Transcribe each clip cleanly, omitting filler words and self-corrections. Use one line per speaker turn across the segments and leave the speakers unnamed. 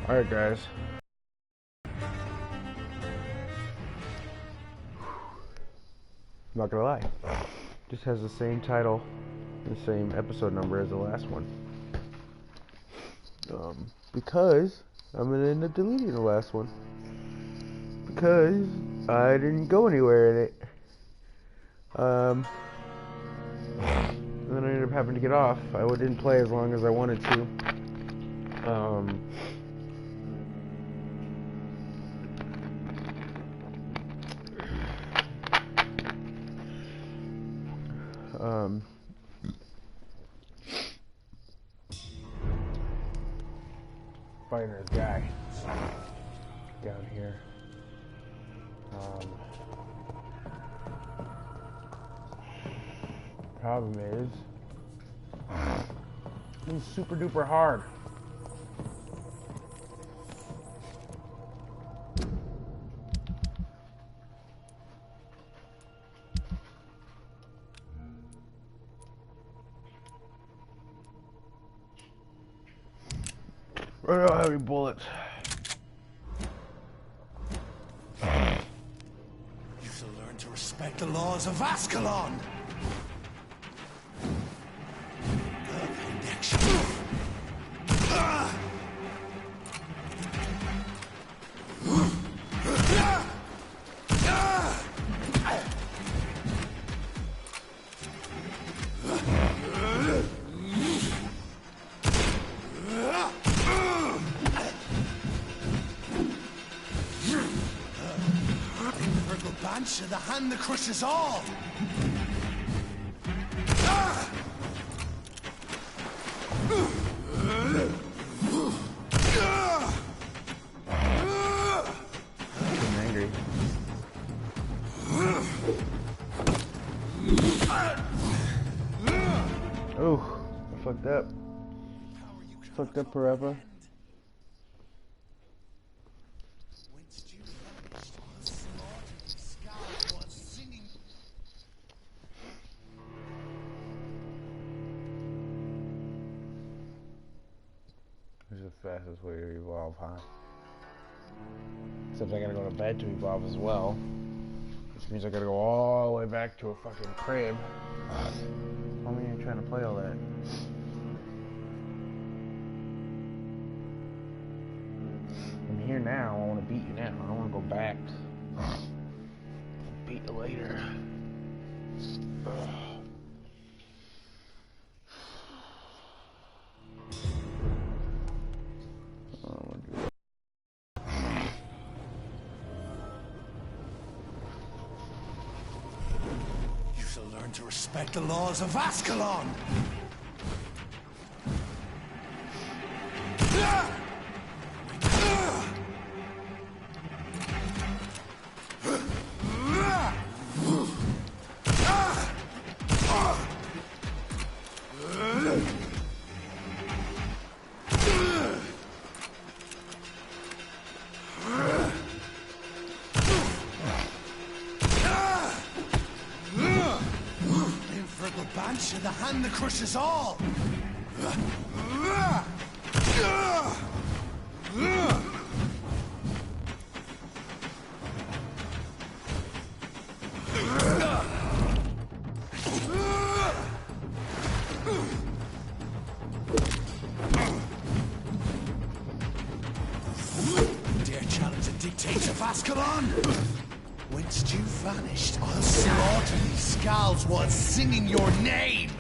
Alright guys, I'm not gonna lie, just has the same title, the same episode number as the last one, because I'm gonna end up deleting the last one, because I didn't go anywhere in it, and then I ended up having to get off. I didn't play as long as I wanted to, fighting this guy down here. Problem is, he's super duper hard. I don't have any bullets.
You shall learn to respect the laws of Ascalon. The hand that crushes all.
I'm angry. Oh, I fucked up. Fucked up forever. This is the fastest way to evolve, huh? Except I gotta go to bed to evolve as well. Which means I gotta go all the way back to a fucking crib. How many are you trying to play all that? I'm here now, I wanna beat you now. I don't wanna go back. Beat you later.
Learn to respect the laws of Ascalon. The hand that crushes all. Dare challenge the dictates of Ascalon? Whence you vanished, I'll slaughter these skulls while singing your name!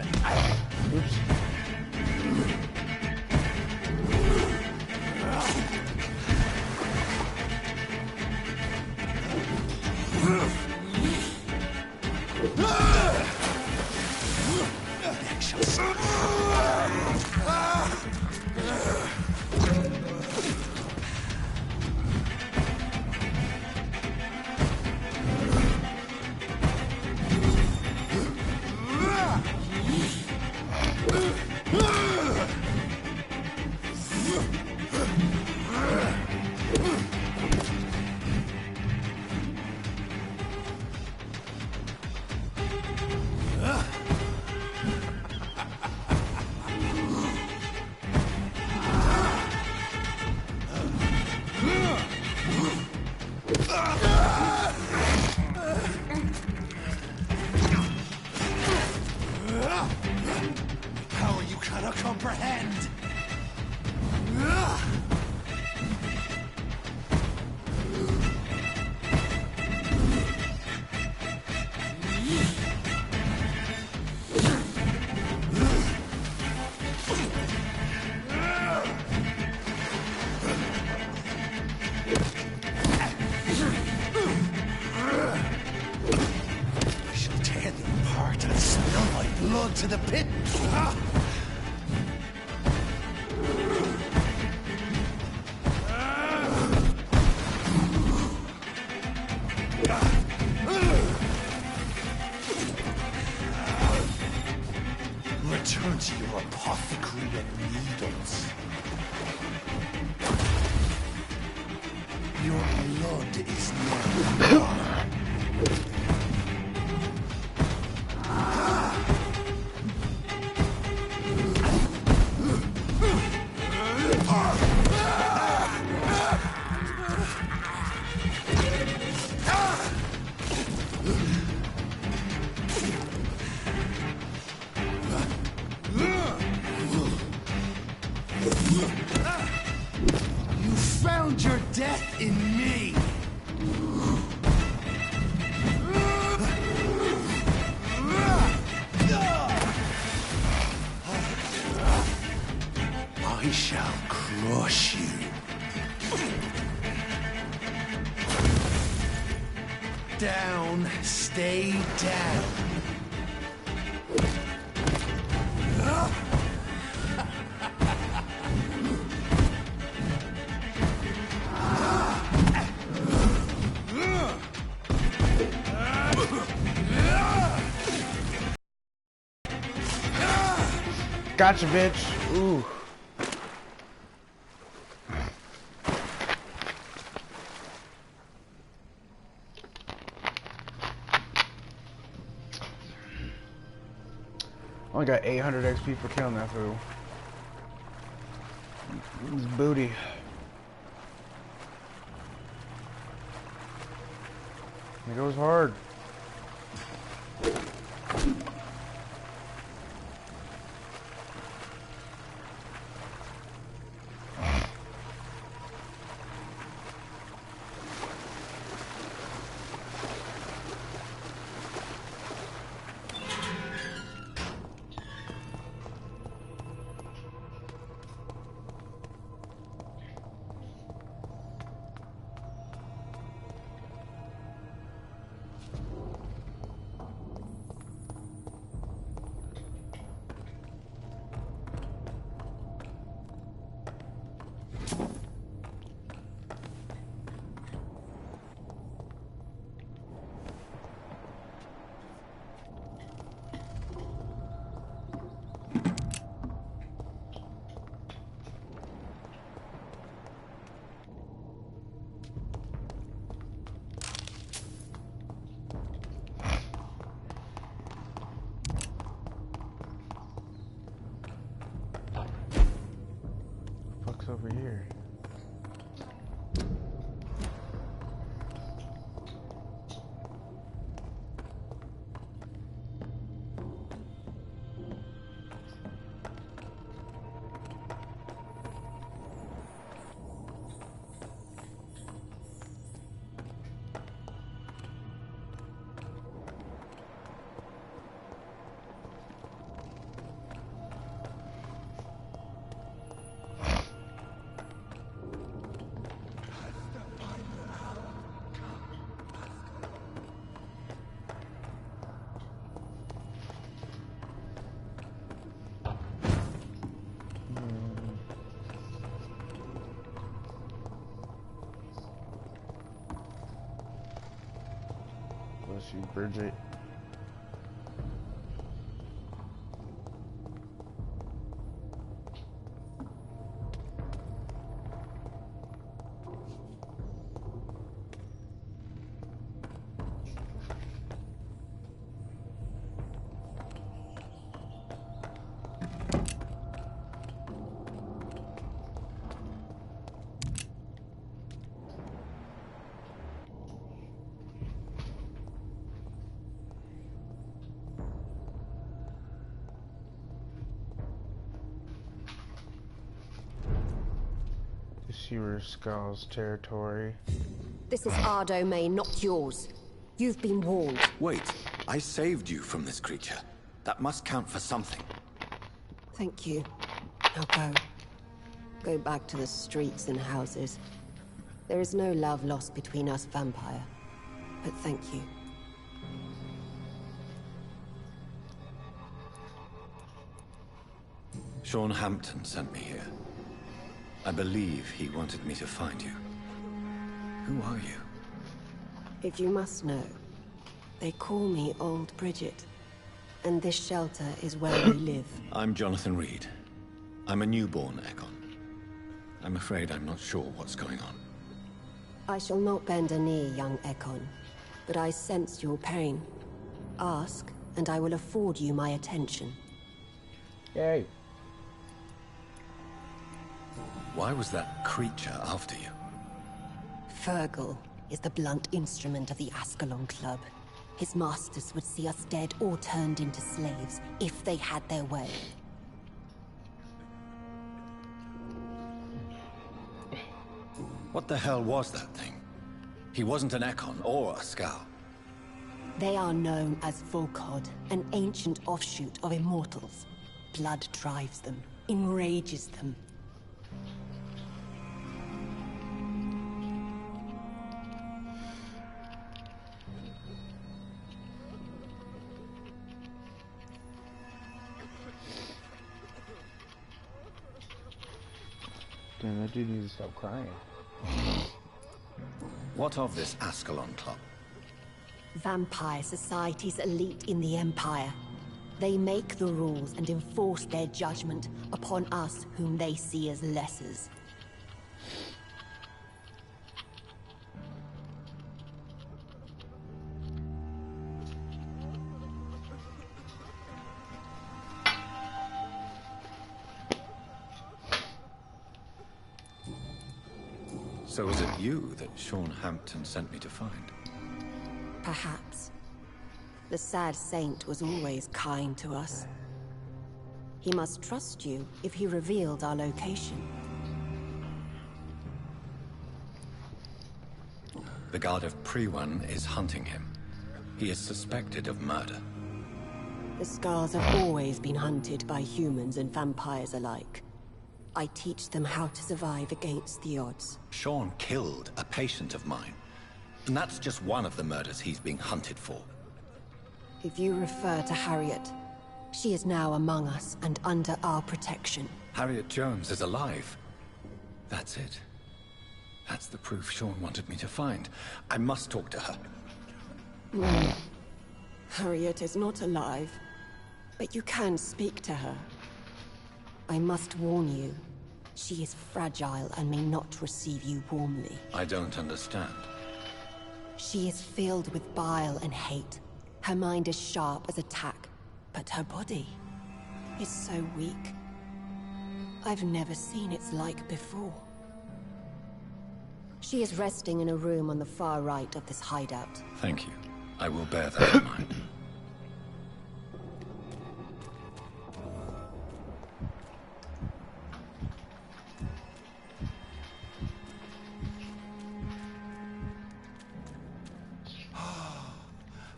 Oops.
cannot comprehend. I shall tear thee apart and spill my blood to the pit. Return to your apothecary and needles. Your blood is now gone. You found your death in me! I shall crush you. Down, stay down.
Gotcha, bitch. Ooh. Only got 800 XP for killing that fool. His booty. It goes hard. Fuck's over here? Bless you, Bridget. Sewer Skull's territory.
This is our domain, not yours. You've been warned.
Wait, I saved you from this creature. That must count for something.
Thank you. Now go. Go back to the streets and houses. There is no love lost between us, Vampire. But thank you.
Sean Hampton sent me here. I believe he wanted me to find you. Who are you?
If you must know, they call me Old Bridget. And this shelter is where we live.
I'm Jonathan Reed. I'm a newborn Ekon. I'm afraid I'm not sure what's going on.
I shall not bend a knee, young Ekon. But I sense your pain. Ask, and I will afford you my attention.
Yay.
Why was that creature after you?
Fergal is the blunt instrument of the Ascalon Club. His masters would see us dead or turned into slaves if they had their way.
What the hell was that thing? He wasn't an Ekon or a Skal.
They are known as Volkod, an ancient offshoot of immortals. Blood drives them, enrages them.
Damn, I do need to stop crying.
What of this Ascalon Club?
Vampire society's elite in the Empire. They make the rules and enforce their judgment upon us whom they see as lessers.
So is it you that Sean Hampton sent me to find?
Perhaps. The sad saint was always kind to us. He must trust you if he revealed our location.
The Guard of Prewan is hunting him. He is suspected of murder.
The Scars have always been hunted by humans and vampires alike. I teach them how to survive against the odds.
Sean killed a patient of mine. And that's just one of the murders he's being hunted for.
If you refer to Harriet, she is now among us and under our protection.
Harriet Jones is alive. That's it. That's the proof Sean wanted me to find. I must talk to her.
No. Harriet is not alive, but you can speak to her. I must warn you, she is fragile and may not receive you warmly.
I don't understand.
She is filled with bile and hate. Her mind is sharp as a tack, but her body is so weak. I've never seen its like before. She is resting in a room on the far right of this hideout.
Thank you. I will bear that in mind.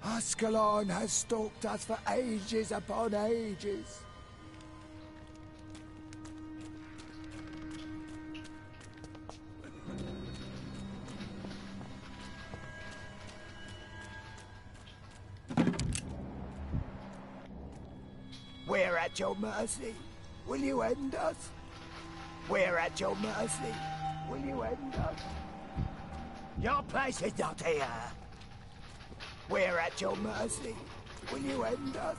Ascalon has stalked us for ages upon ages. We're at your mercy. Will you end us? We're at your mercy. Will you end us? Your place is not here. We're at your mercy. Will you end us?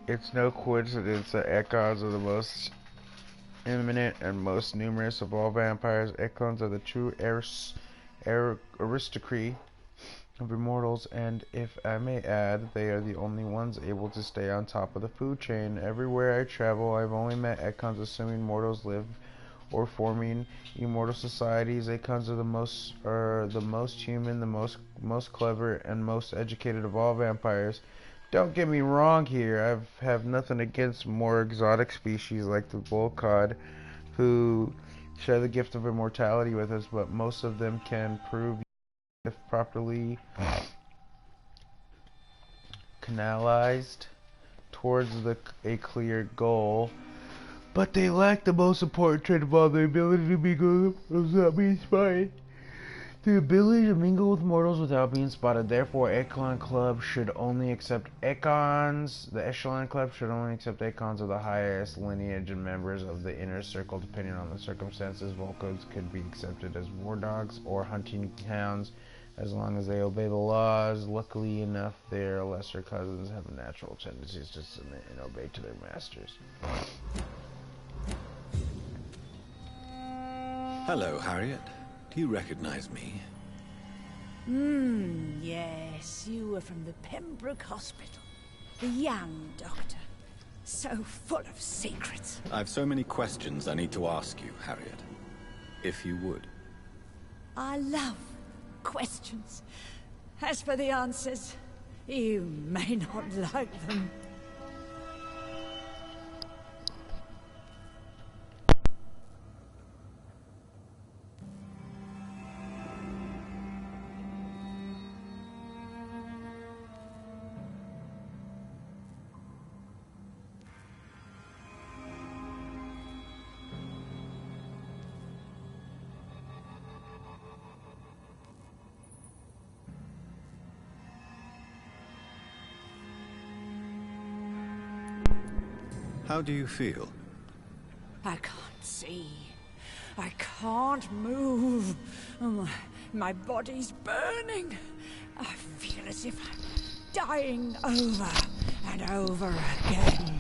It's no coincidence that Ekons are the most eminent and most numerous of all vampires. Ekons are the true aristocracy of immortals, and if I may add, they are the only ones able to stay on top of the food chain. Everywhere I travel, I've only met Ekons assuming mortals live or forming immortal societies. Ekons are the most human, the most clever, and most educated of all vampires. Don't get me wrong here. I have nothing against more exotic species like the bull cod, who share the gift of immortality with us, but most of them can prove, if properly canalized towards a clear goal. But they lack the most important trait of all, the ability to mingle without being spotted. The ability to mingle with mortals without being spotted. Therefore, Echelon Club should only accept Econs. The Echelon Club should only accept Econs of the highest lineage and members of the inner circle, depending on the circumstances. Volcos could be accepted as war dogs or hunting hounds, as long as they obey the laws. Luckily enough, their lesser cousins have natural tendencies to submit and obey to their masters.
Hello, Harriet. Do you recognize me?
Yes, you were from the Pembroke Hospital. The young doctor. So full of secrets.
I've so many questions I need to ask you, Harriet. If you would.
I love questions. As for the answers, you may not like them.
How do you feel?
I can't see. I can't move. My body's burning. I feel as if I'm dying over and over again.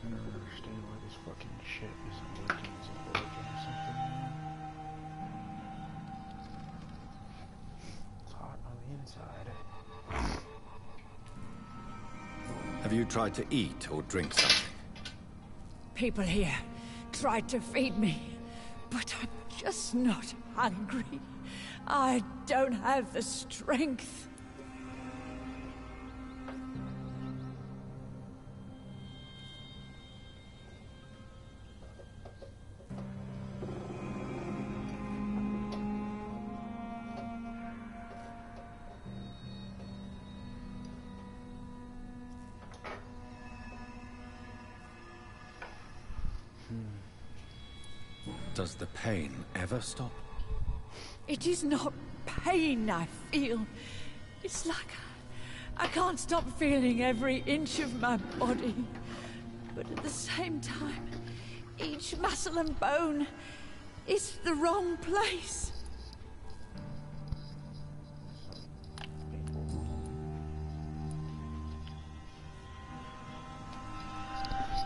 I don't understand why this fucking shit isn't working. Is it broken or something? It's hot on the inside.
Have you tried to eat or drink something?
People here tried to feed me, but I'm just not hungry. I don't have the strength.
Does the pain ever stop?
It is not pain I feel. It's like I can't stop feeling every inch of my body. But at the same time, each muscle and bone is the wrong place.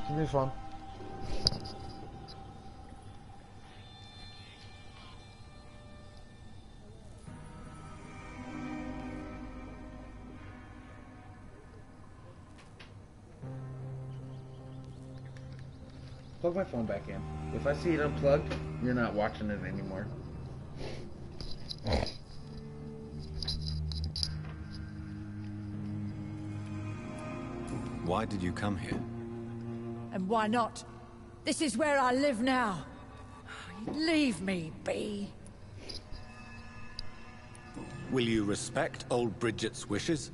It'll be fun. Plug my phone back in. If I see it unplugged, you're not watching it anymore.
Why did you come here?
And why not? This is where I live now. Leave me be.
Will you respect old Bridget's wishes?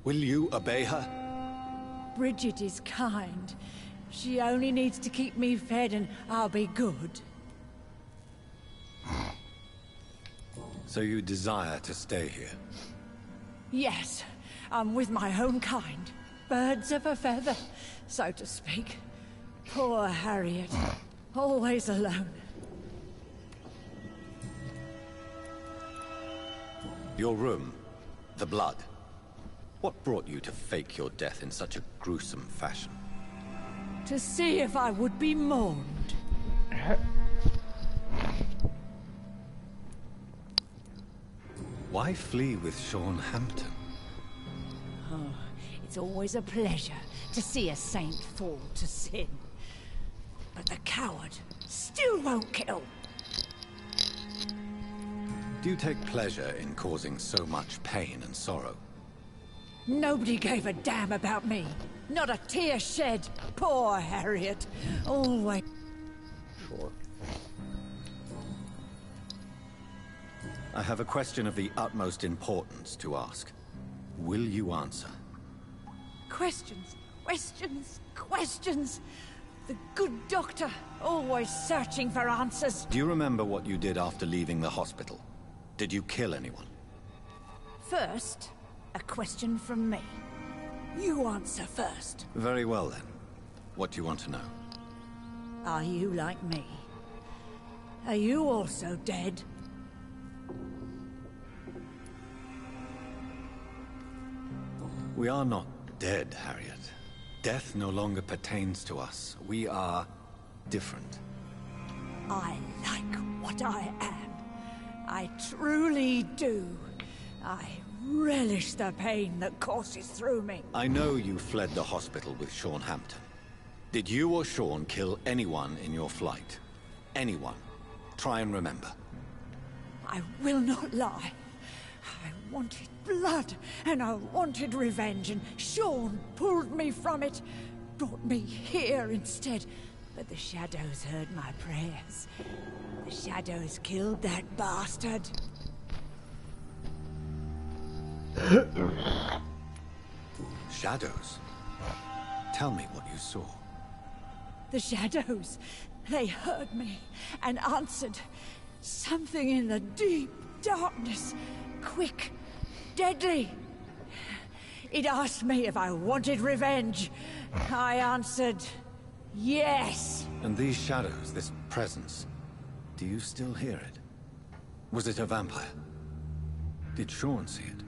Will you obey her?
Bridget is kind. She only needs to keep me fed and I'll be good.
So you desire to stay here?
Yes, I'm with my own kind. Birds of a feather, so to speak. Poor Harriet, always alone.
Your room, the blood. What brought you to fake your death in such a gruesome fashion?
to see if I would be mourned.
Why flee with Sean Hampton?
Oh, it's always a pleasure to see a saint fall to sin. But the coward still won't kill.
Do you take pleasure in causing so much pain and sorrow?
Nobody gave a damn about me. Not a tear shed. Poor Harriet. Always.
Sure.
I have a question of the utmost importance to ask. Will you answer?
Questions, questions, questions. The good doctor, always searching for answers.
Do you remember what you did after leaving the hospital? Did you kill anyone?
First, a question from me. You answer first.
Very well then. What do you want to know?
Are you like me? Are you also dead?
We are not dead, Harriet. Death no longer pertains to us. We are different.
I like what I am. I truly do. I relish the pain that courses through me.
I know you fled the hospital with Sean Hampton. Did you or Sean kill anyone in your flight? Anyone? Try and remember.
I will not lie. I wanted blood, and I wanted revenge, and Sean pulled me from it, brought me here instead. But the shadows heard my prayers. The shadows killed that bastard.
Shadows? Tell me what you saw.
The shadows, they heard me and answered. Something in the deep darkness, quick, deadly. It asked me if I wanted revenge. I answered, yes.
And these shadows, this presence, do you still hear it? Was it a vampire? Did Sean see it?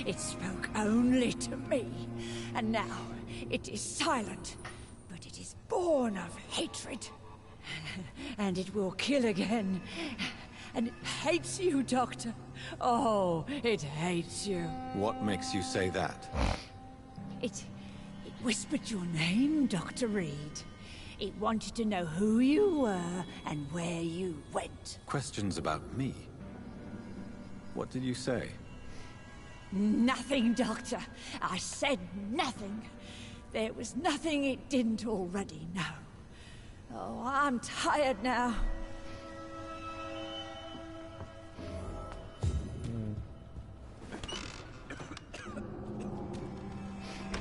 It spoke only to me, and now it is silent, but it is born of hatred. And it will kill again. And it hates you, Doctor. Oh, it hates you.
What makes you say that?
It whispered your name, Dr. Reed. It wanted to know who you were and where you went.
Questions about me? What did you say?
Nothing, Doctor. I said nothing. There was nothing it didn't already know. Oh, I'm tired now.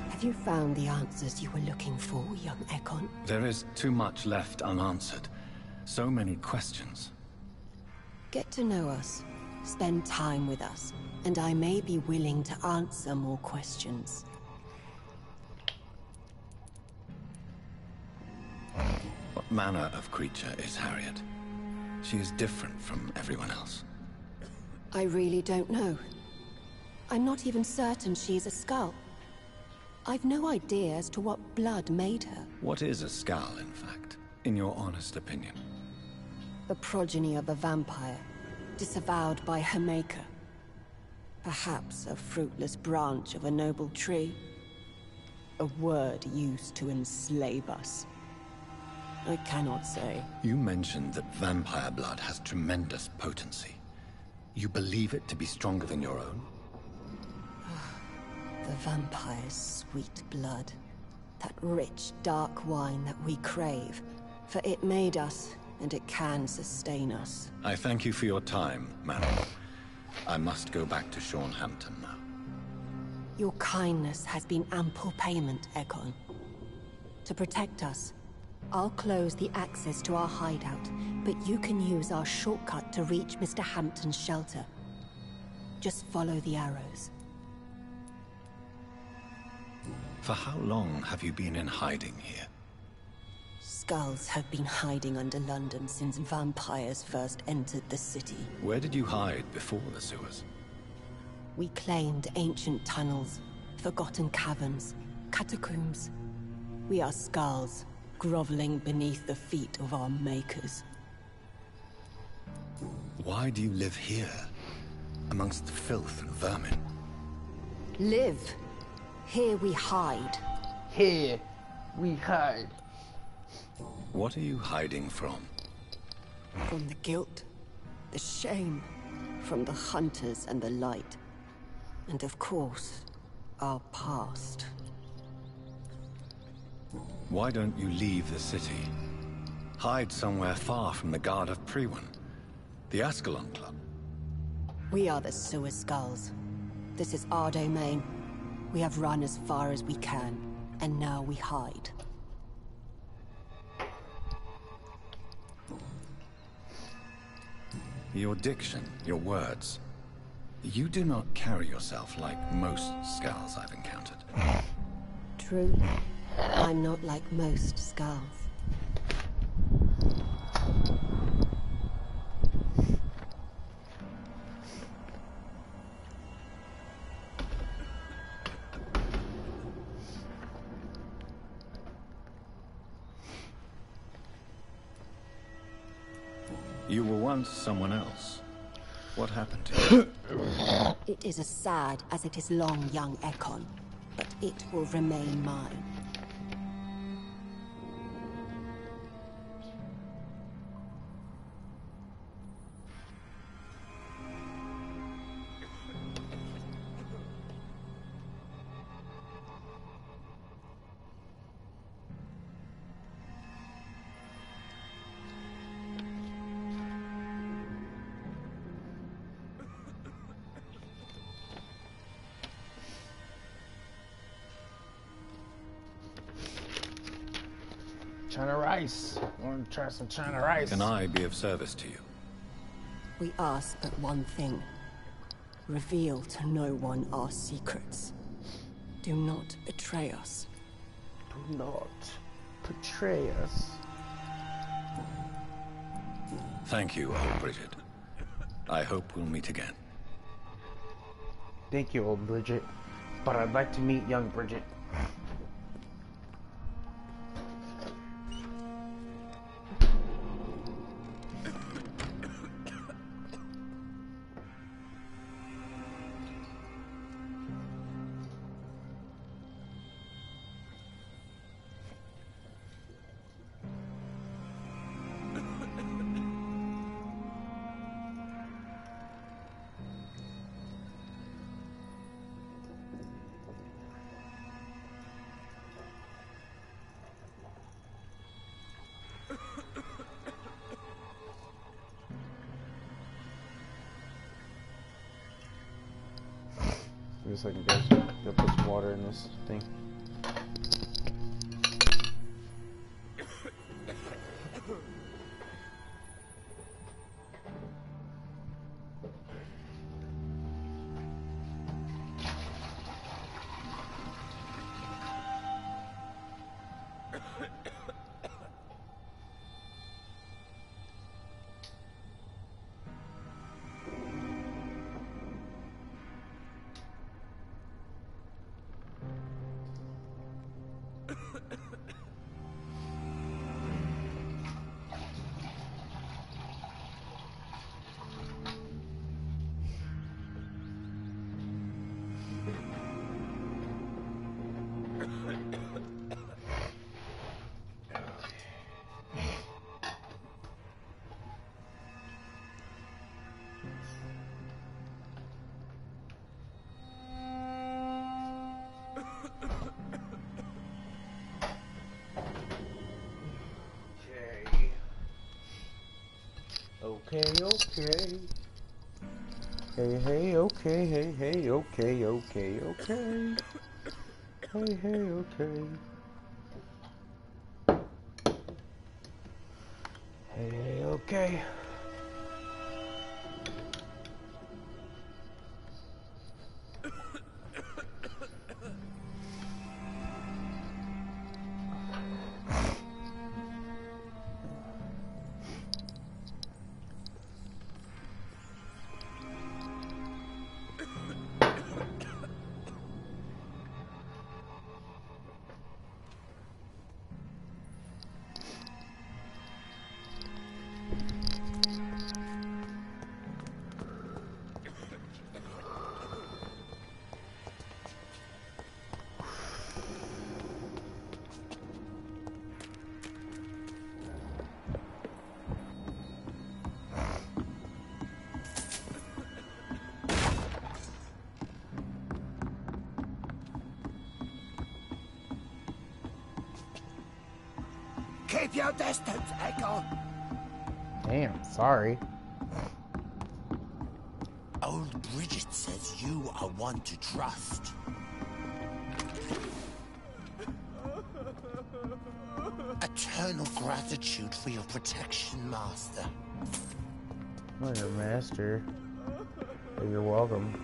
Have you found the answers you were looking for, young Ekon?
There is too much left unanswered. So many questions.
Get to know us. Spend time with us. And I may be willing to answer more questions.
What manner of creature is Harriet? She is different from everyone else.
I really don't know. I'm not even certain she's a skull. I've no idea as to what blood made her.
What is a skull, in fact, in your honest opinion?
The progeny of a vampire, disavowed by her maker. Perhaps a fruitless branch of a noble tree. A word used to enslave us. I cannot say.
You mentioned that vampire blood has tremendous potency. You believe it to be stronger than your own?
The vampire's sweet blood. That rich, dark wine that we crave. For it made us, and it can sustain us.
I thank you for your time, madam. I must go back to Sean Hampton now.
Your kindness has been ample payment, Ekon. To protect us, I'll close the access to our hideout, but you can use our shortcut to reach Mr. Hampton's shelter. Just follow the arrows.
For how long have you been in hiding here?
Skulls have been hiding under London since vampires first entered the city.
Where did you hide before the sewers?
We claimed ancient tunnels, forgotten caverns, catacombs. We are skulls, groveling beneath the feet of our makers.
Why do you live here, amongst the filth and vermin?
Live. Here we hide.
Here we hide.
What are you hiding from?
From the guilt, the shame, from the hunters and the light. And of course, our past.
Why don't you leave the city? Hide somewhere far from the Guard of Priwen, the Ascalon Club.
We are the Sewer Skulls. This is our domain. We have run as far as we can, and now we hide.
Your diction, your words. You do not carry yourself like most skulls I've encountered.
True. I'm not like most skulls.
You were once someone else. What happened to you?
It is as sad as it is long, young Ekon, but it will remain mine.
China rice. I want to try some China rice.
Can I be of service to you?
We ask but one thing. Reveal to no one our secrets. Do not betray us.
Do not betray us.
Thank you, old Bridget. I hope we'll meet again.
Thank you, old Bridget. But I'd like to meet young Bridget. Give me a second, guys. Gotta put some water in this thing. Okay. Hey, okay, hey, okay. Hey, okay. Hey, okay.
Keep your distance, Echo.
Damn, sorry.
Old Bridget says you are one to trust. Eternal gratitude for your protection, Master.
Well, your master. You're welcome.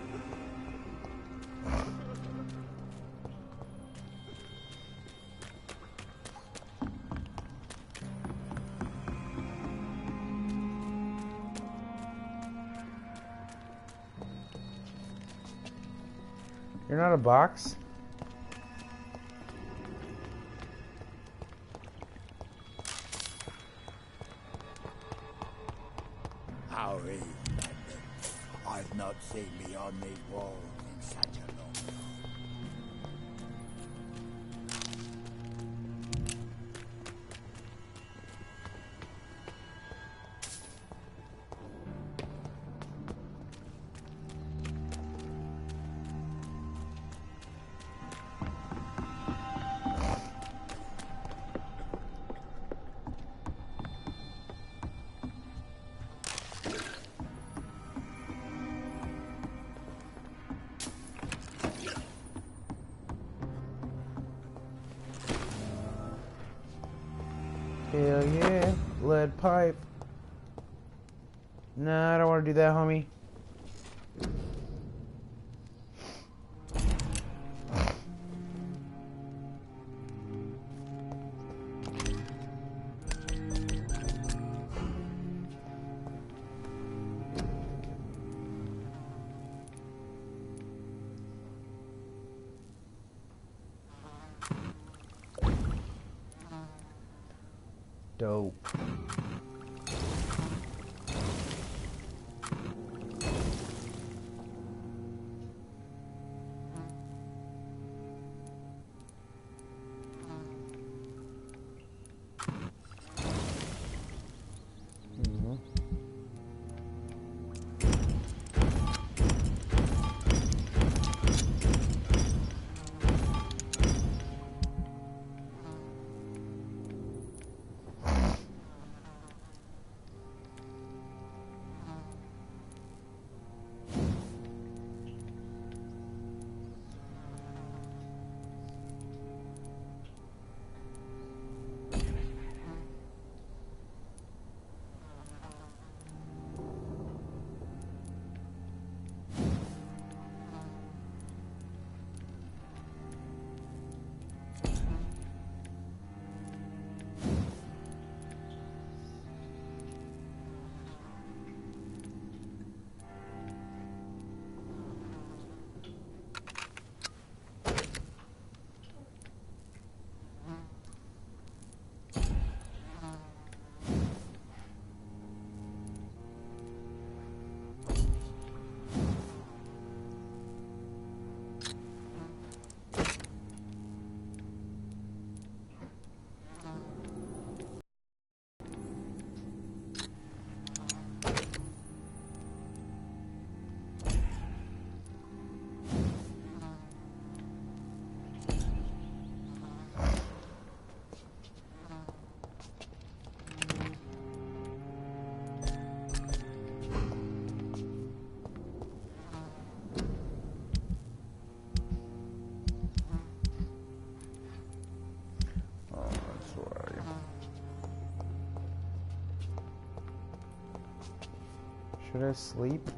You're not a box?
How is London? I've not seen beyond these walls in such a long time.
Hell yeah, lead pipe. Nah, I don't want to do that, homie. Dope. Should I sleep?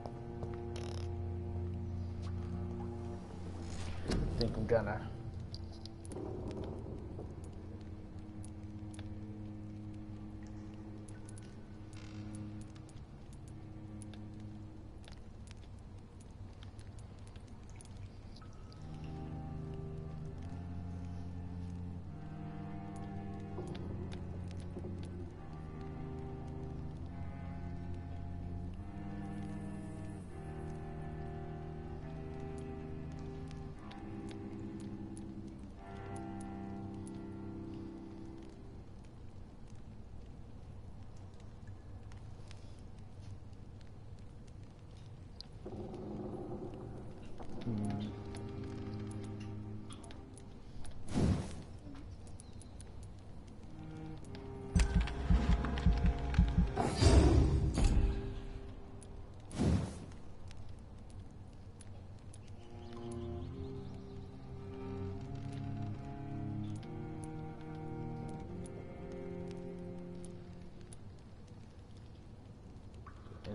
I think I'm gonna.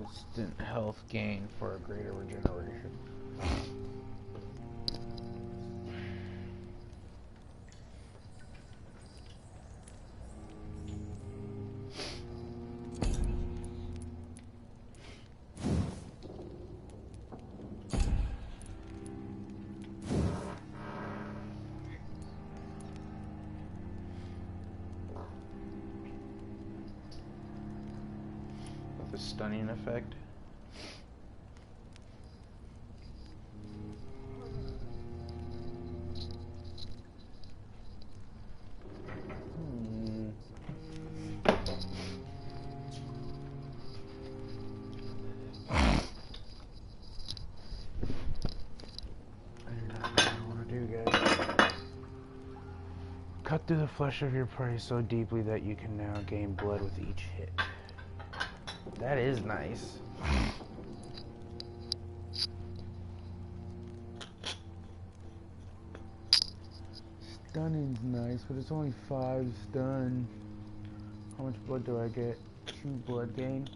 Instant health gain for a greater regeneration. With a stunning effect. Cut through the flesh of your prey so deeply that you can now gain blood with each hit. That is nice. Stunning's nice, but it's only 5 stun. How much blood do I get? 2 blood gain.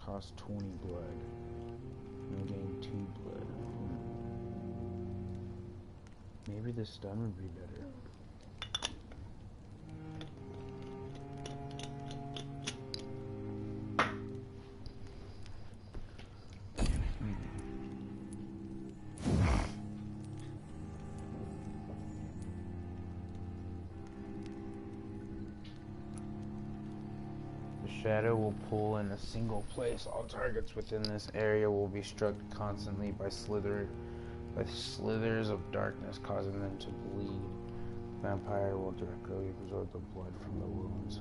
Cost 20 blood. And I gain 2 blood. Maybe the stun would be better. Shadow will pull in a single place. All targets within this area will be struck constantly by slithers of darkness, causing them to bleed. Vampire will directly absorb the blood from the wounds.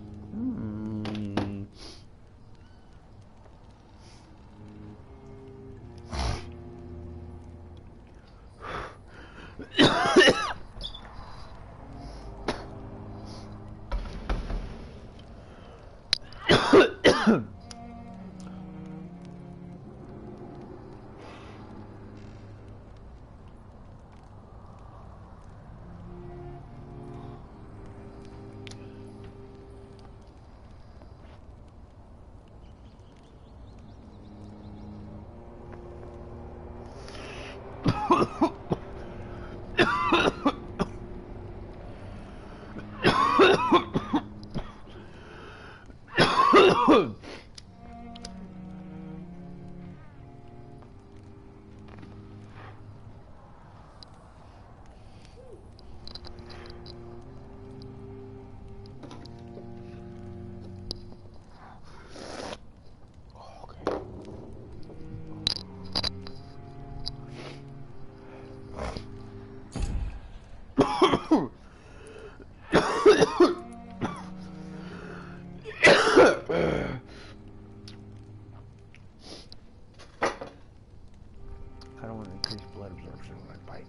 I don't want to increase blood absorption when I bite.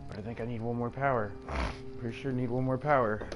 But I think I need one more power. Pretty sure I need one more power.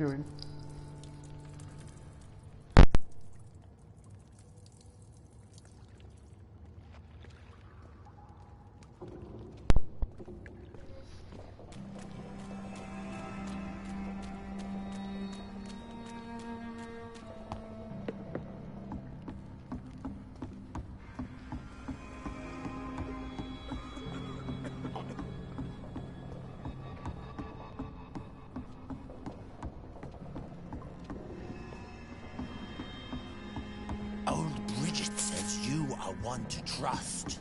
doing?
Old Bridget says you are one to trust.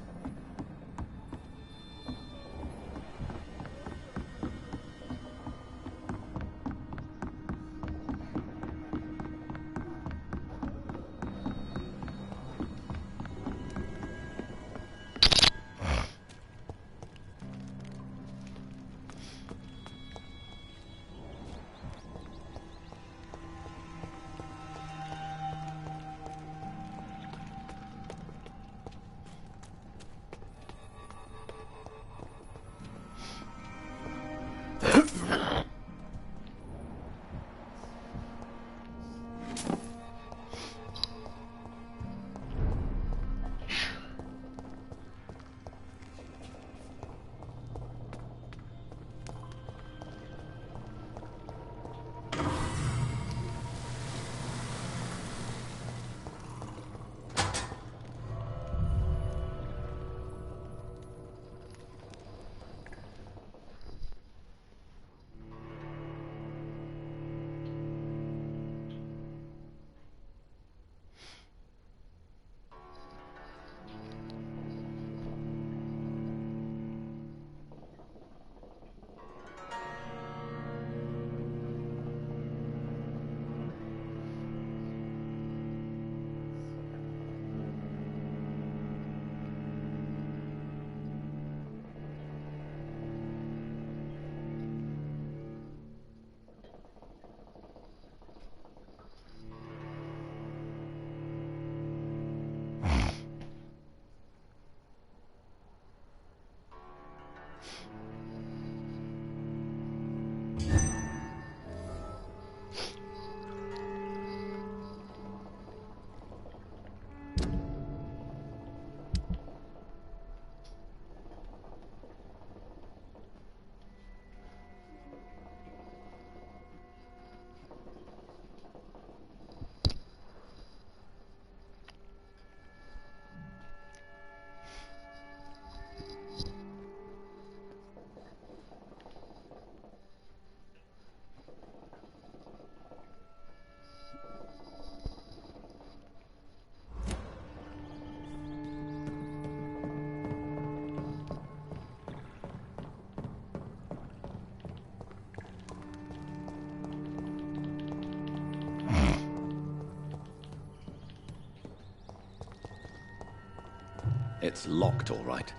It's locked, all right.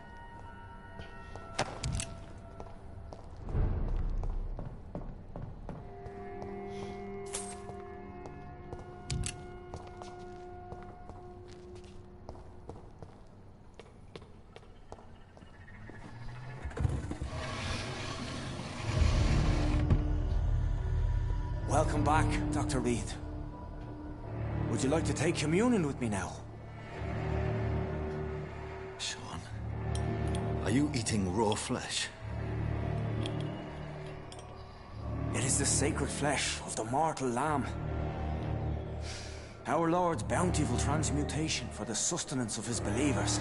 Welcome back, Dr. Reed. Would you like to take communion with me now?
Sean, are you eating raw flesh?
It is the sacred flesh of the mortal lamb. Our Lord's bountiful transmutation for the sustenance of his believers.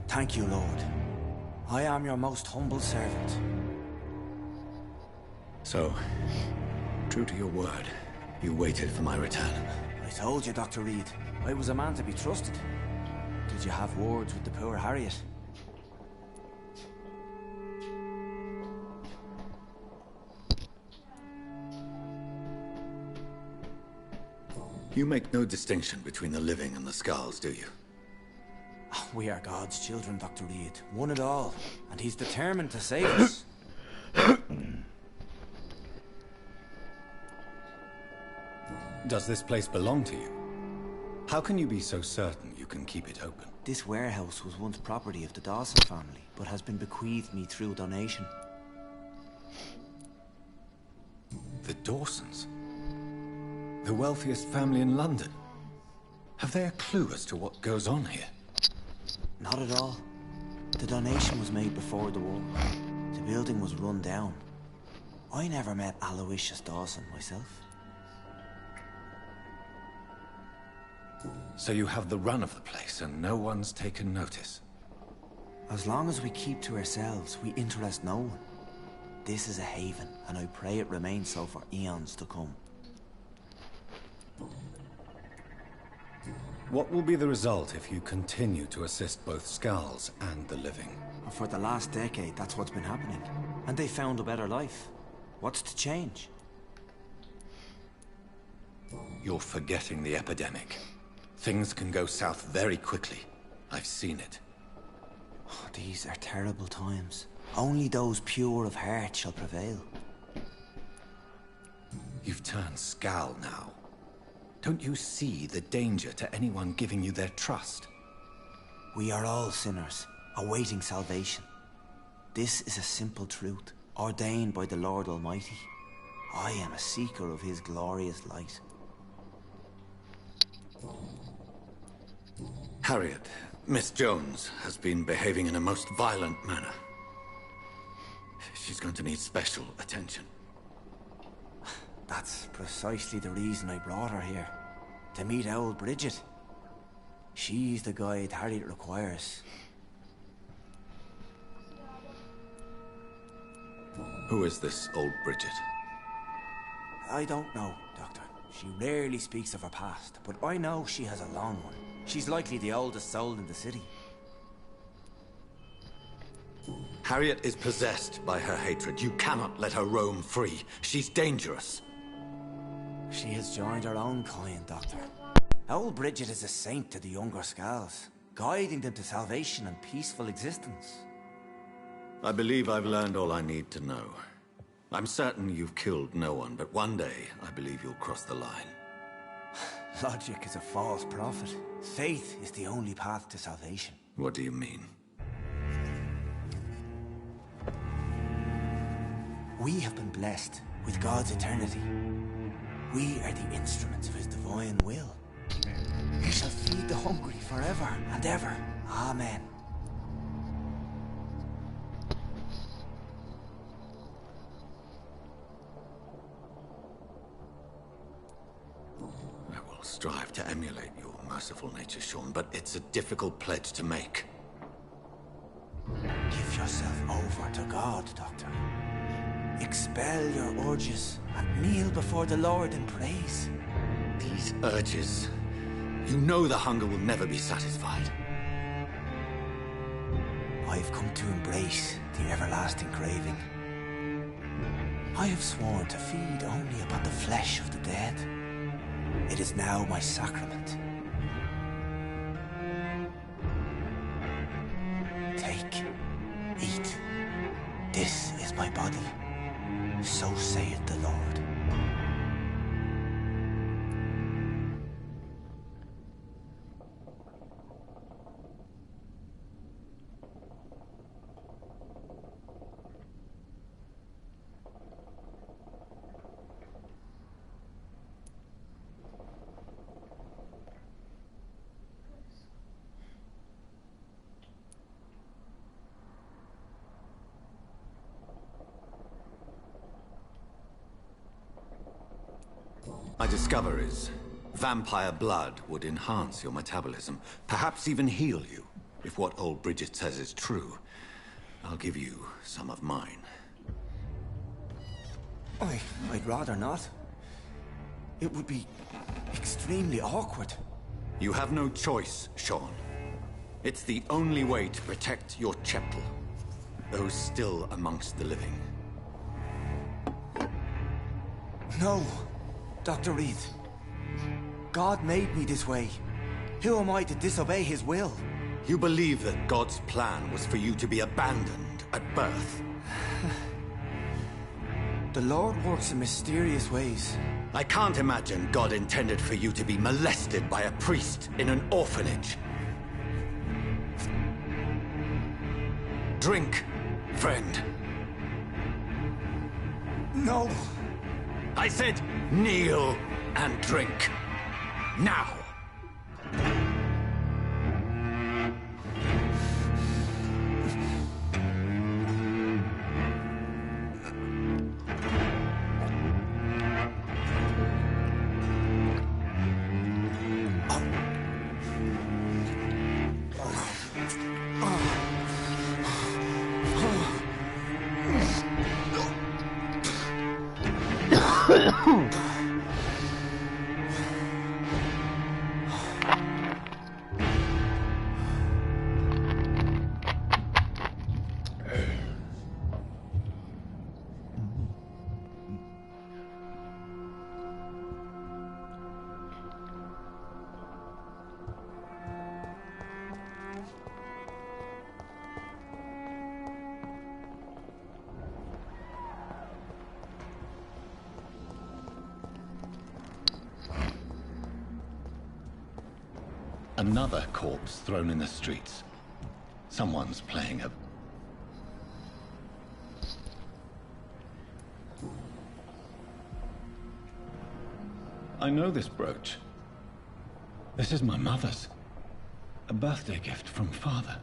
Thank you, Lord. I am your most humble servant.
So, true to your word, you waited for my return.
I told you, Dr. Reed, I was a man to be trusted. Did you have words with the poor Harriet?
You make no distinction between the living and the skulls, do you?
We are God's children, Dr. Reed. One and all. And he's determined to save us.
Does this place belong to you? How can you be so certain you can keep it open.
This warehouse was once property of the Dawson family, but has been bequeathed me through donation.
The Dawsons? The wealthiest family in London? Have they a clue as to what goes on here?
Not at all. The donation was made before the war. The building was run down. I never met Aloysius Dawson myself.
So you have the run of the place and no one's taken notice?
As long as we keep to ourselves, we interest no one. This is a haven, and I pray it remains so for eons to come.
What will be the result if you continue to assist both Skulls and the living?
For the last decade, that's what's been happening. And they found a better life. What's to change?
You're forgetting the epidemic. Things can go south very quickly. I've seen it.
Oh, these are terrible times. Only those pure of heart shall prevail.
You've turned Skull now. Don't you see the danger to anyone giving you their trust?
We are all sinners, awaiting salvation. This is a simple truth, ordained by the Lord Almighty. I am a seeker of His glorious light.
Harriet, Miss Jones has been behaving in a most violent manner. She's going to need special attention.
That's precisely the reason I brought her here. To meet old Bridget. She's the guide Harriet requires.
Who is this old Bridget?
I don't know, Doctor. She rarely speaks of her past, but I know she has a long one. She's likely the oldest soul in the city.
Harriet is possessed by her hatred. You cannot let her roam free. She's dangerous.
She has joined her own kind, Doctor. Old Bridget is a saint to the younger Skulls, guiding them to salvation and peaceful existence.
I believe I've learned all I need to know. I'm certain you've killed no one, but one day I believe you'll cross the line.
Logic is a false prophet. Faith is the only path to salvation.
What do you mean?
We have been blessed with God's eternity. We are the instruments of His divine will. He shall feed the hungry forever and ever. Amen.
I will strive to emulate your merciful nature, Sean, but it's a difficult pledge to make.
Give yourself over to God, Doctor. Expel your urges and kneel before the Lord in praise.
These urges... You know the hunger will never be satisfied.
I've come to embrace the everlasting craving. I have sworn to feed only upon the flesh of the dead. It is now my sacrament. Take, eat. This is my body. So saith the Lord.
My discovery is vampire blood would enhance your metabolism, perhaps even heal you. If what old Bridget says is true, I'll give you some of mine.
I'd rather not. It would be extremely awkward.
You have no choice, Sean. It's the only way to protect your Cheptel, those still amongst the living.
No, Dr. Reed. God made me this way. Who am I to disobey His will?
You believe that God's plan was for you to be abandoned at birth?
The Lord works in mysterious ways.
I can't imagine God intended for you to be molested by a priest in an orphanage. drink, friend.
No.
I said kneel and drink. Now. Another corpse thrown in the streets. Someone's playing a... I know this brooch. This is my mother's. A birthday gift from father.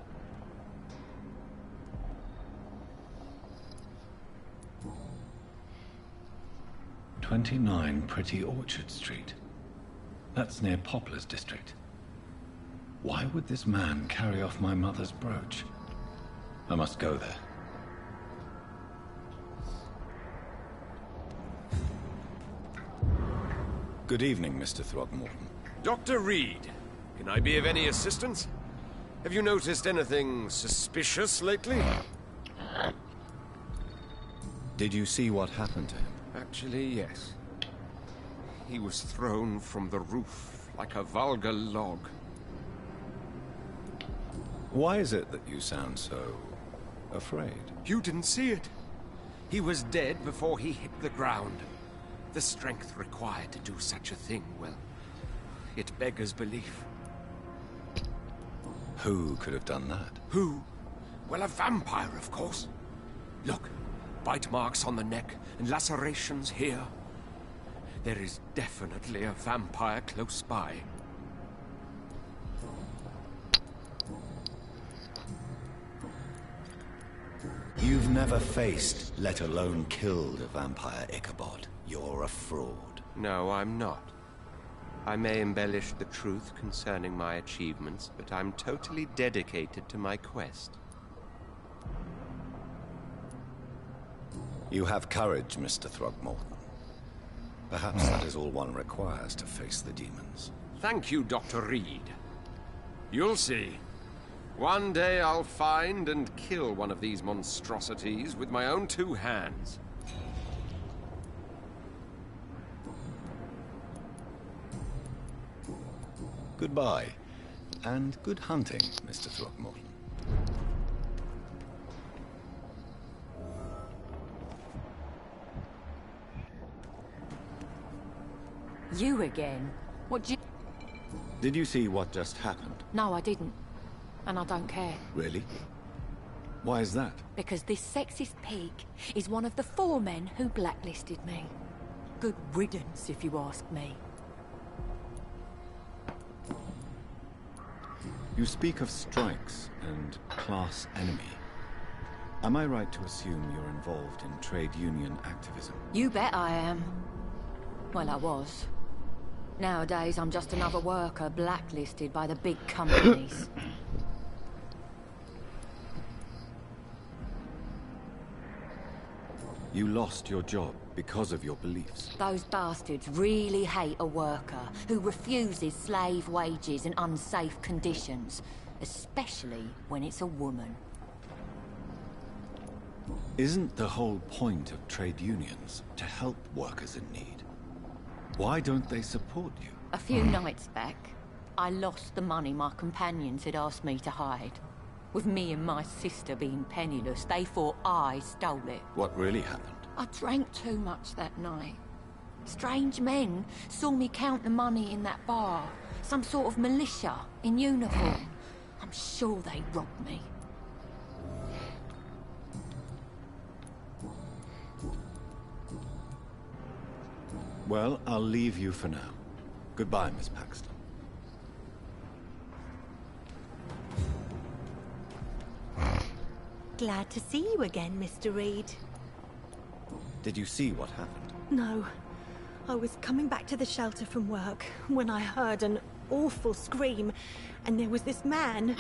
"29 Pretty Orchard Street. That's near Poplar's district. Why would this man carry off my mother's brooch? I must go there. Good evening, Mr. Throgmorton.
Dr. Reed, can I be of any assistance? Have you noticed anything suspicious lately?
Did you see what happened to him?
Actually, yes. He was thrown from the roof like a vulgar log.
Why is it that you sound so... afraid?
You didn't see it. He was dead before he hit the ground. The strength required to do such a thing, well, it beggars belief.
Who could have done that?
Who? Well, a vampire, of course. Look, bite marks on the neck and lacerations here. There is definitely a vampire close by.
You've never faced, let alone killed, a vampire, Ichabod. You're a fraud.
No, I'm not. I may embellish the truth concerning my achievements, but I'm totally dedicated to my quest.
You have courage, Mr. Throgmorton. Perhaps that is all one requires to face the demons.
Thank you, Dr. Reed. You'll see. One day I'll find and kill one of these monstrosities with my own 2 hands.
Goodbye, and good hunting, Mr. Throgmorton.
You again? What you...
Did you see what just happened?
No, I didn't. And I don't care.
Really? Why is that?
Because this sexist pig is one of the 4 men who blacklisted me. Good riddance, if you ask me.
You speak of strikes and class enemy. Am I right to assume you're involved in trade union activism?
You bet I am. Well, I was. Nowadays, I'm just another worker blacklisted by the big companies.
You lost your job because of your beliefs.
Those bastards really hate a worker who refuses slave wages and unsafe conditions, especially when it's a woman.
Isn't the whole point of trade unions to help workers in need? Why don't they support you?
A few nights back, I lost the money my companions had asked me to hide. With me and my sister being penniless, they thought I stole it.
What really happened?
I drank too much that night. Strange men saw me count the money in that bar. Some sort of militia in uniform. I'm sure they robbed me.
Well, I'll leave you for now. Goodbye, Miss Paxton.
Glad to see you again, Mr. Reed.
Did you see what happened?
No. I was coming back to the shelter from work when I heard an awful scream, and there was this man,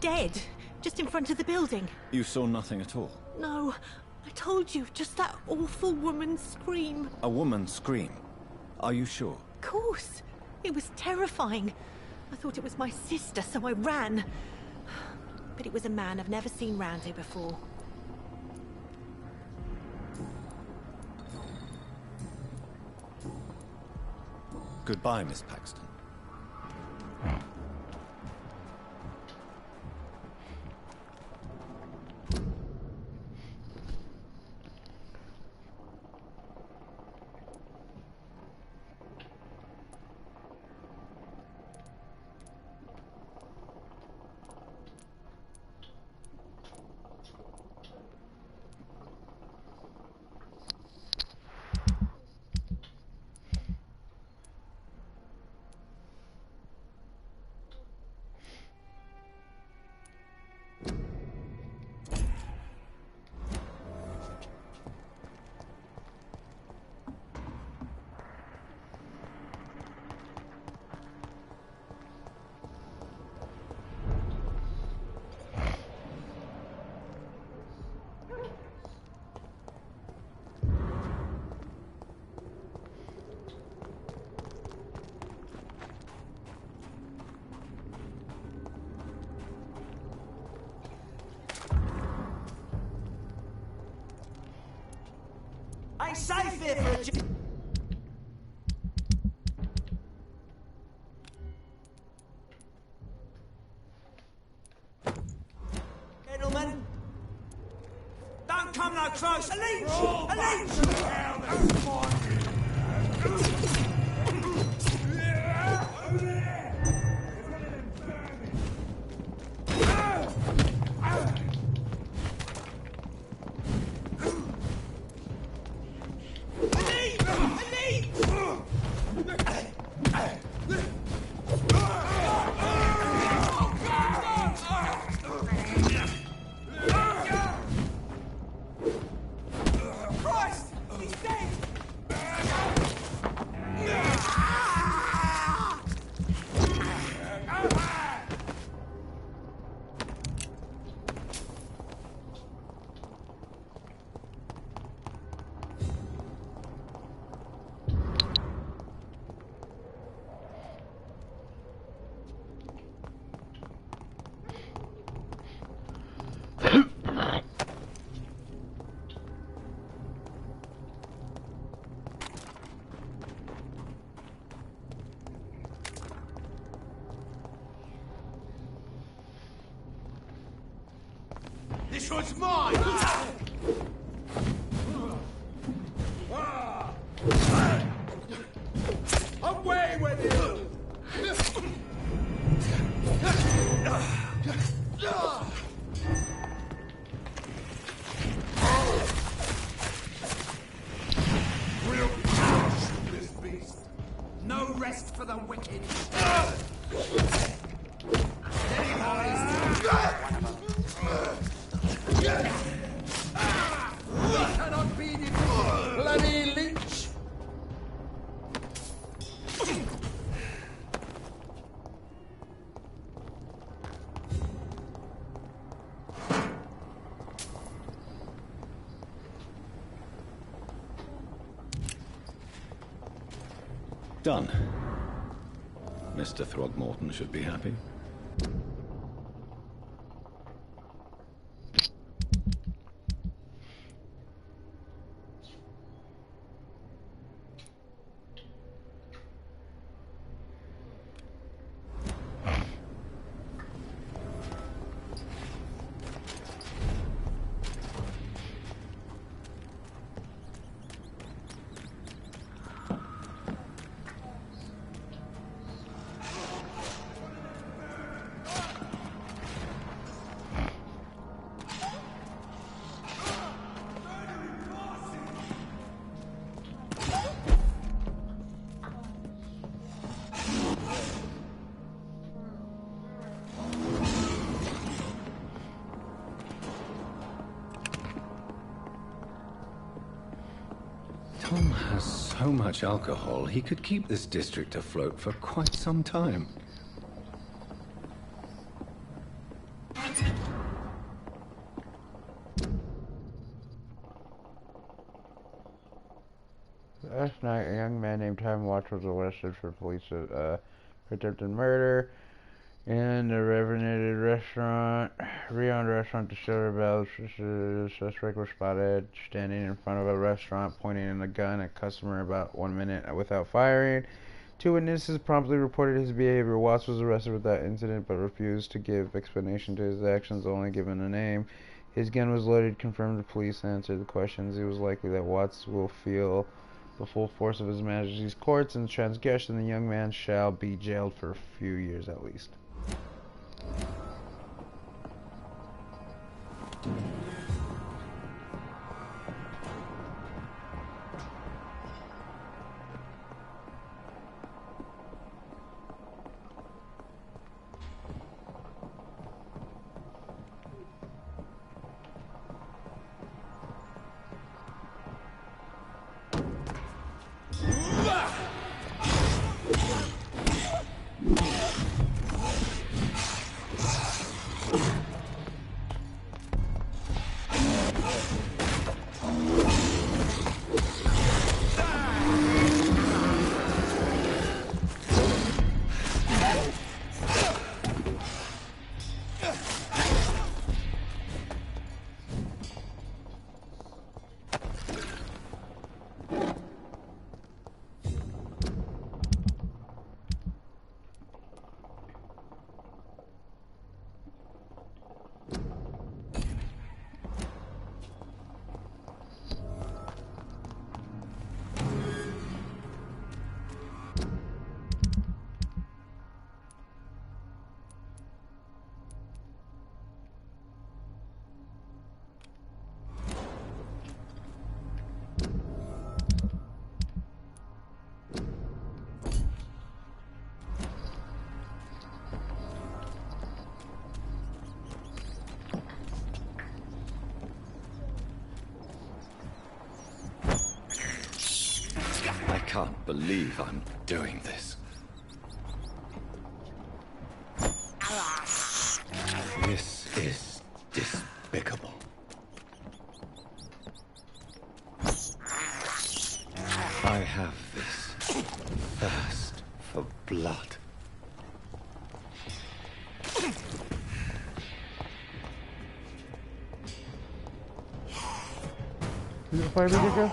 dead, just in front of the building.
You saw nothing at all?
No. I told you, just that awful woman's scream.
A woman's scream? Are you sure?
Of course. It was terrifying. I thought it was my sister, so I ran. But it was a man I've never seen round here before.
Goodbye, Miss Paxton.
Ain't safe here for a Gentlemen, don't come no close. A leech! A leech!
This one's mine! Away with you! We'll crush this beast. No rest for the wicked. Steady, boys. We cannot be defeated, bloody leech!
Done. Mr. Throgmorton should be happy. Tom has so much alcohol, he could keep this district afloat for quite some time.
Last night, a young man named Time Watch was arrested for police for attempted murder in the renovated restaurant. Renowned restaurant, the Silver Bell. The suspect was spotted standing in front of a restaurant, pointing a gun at a customer about 1 minute without firing. 2 witnesses promptly reported his behavior. Watts was arrested without incident, but refused to give explanation to his actions, only given a name. His gun was loaded, confirmed the police answered the questions. It was likely that Watts will feel the full force of His Majesty's courts and transgression. The young man shall be jailed for a few years at least.
I can't believe I'm doing this. This is despicable. I have this thirst for blood.
Is it fire bigger?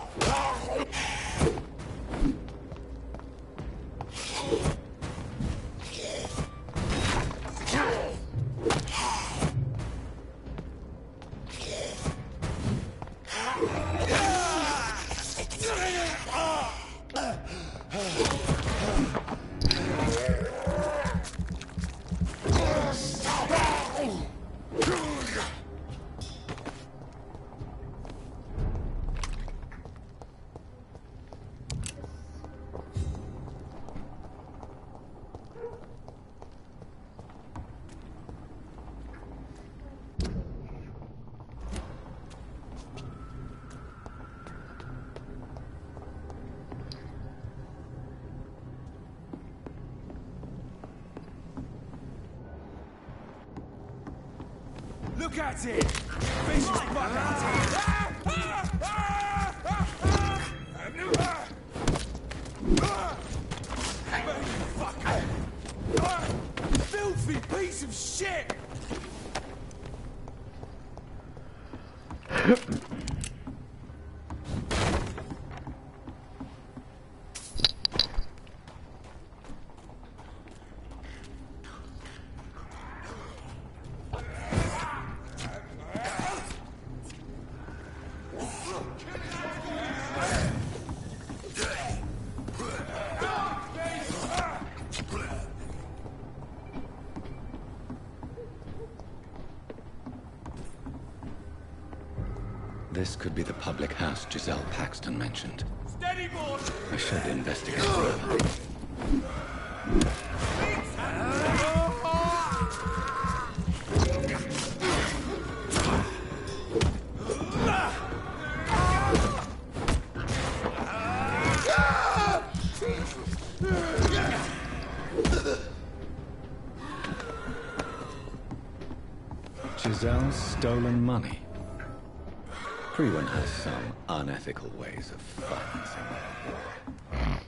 Look at it! Fish fuck at it! Filthy piece of shit!
This could be the public house Giselle Paxton mentioned.
Steady, boy!
I should investigate further. Grizel's stolen money. Priwen has some unethical ways of financing war.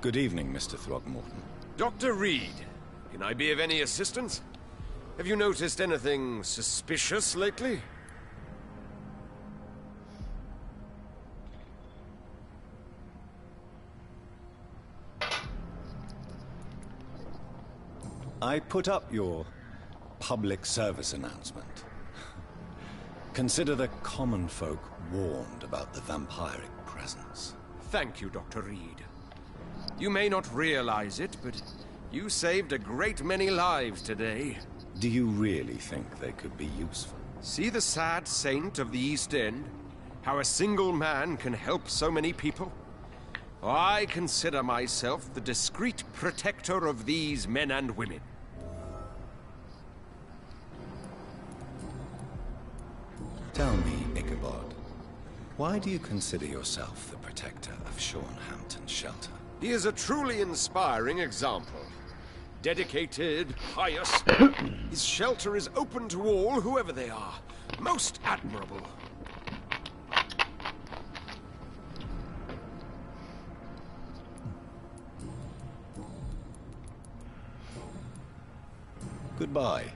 Good evening, Mr. Throgmorton.
Dr. Reed, can I be of any assistance? Have you noticed anything suspicious lately?
I put up your public service announcement. Consider the common folk warned about the vampiric presence.
Thank you, Dr. Reed. You may not realize it, but you saved a great many lives today.
Do you really think they could be useful?
See the sad saint of the East End? How a single man can help so many people? I consider myself the discreet protector of these men and women.
Tell me, Ichabod, why do you consider yourself the protector of Shornhampton Shelter?
He is a truly inspiring example. Dedicated, pious. His shelter is open to all, whoever they are. Most admirable.
Goodbye.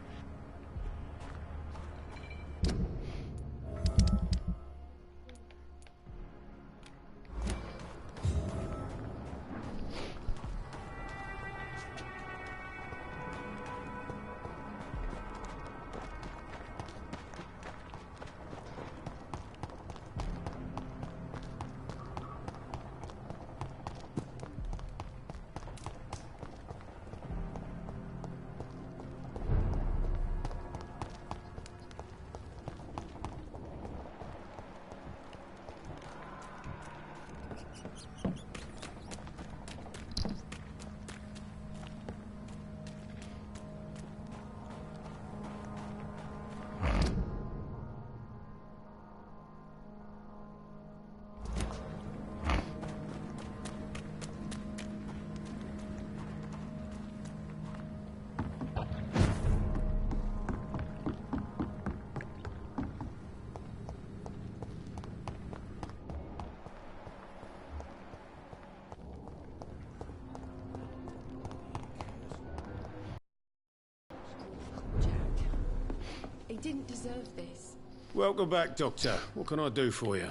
Welcome back, Doctor. What can I do for you?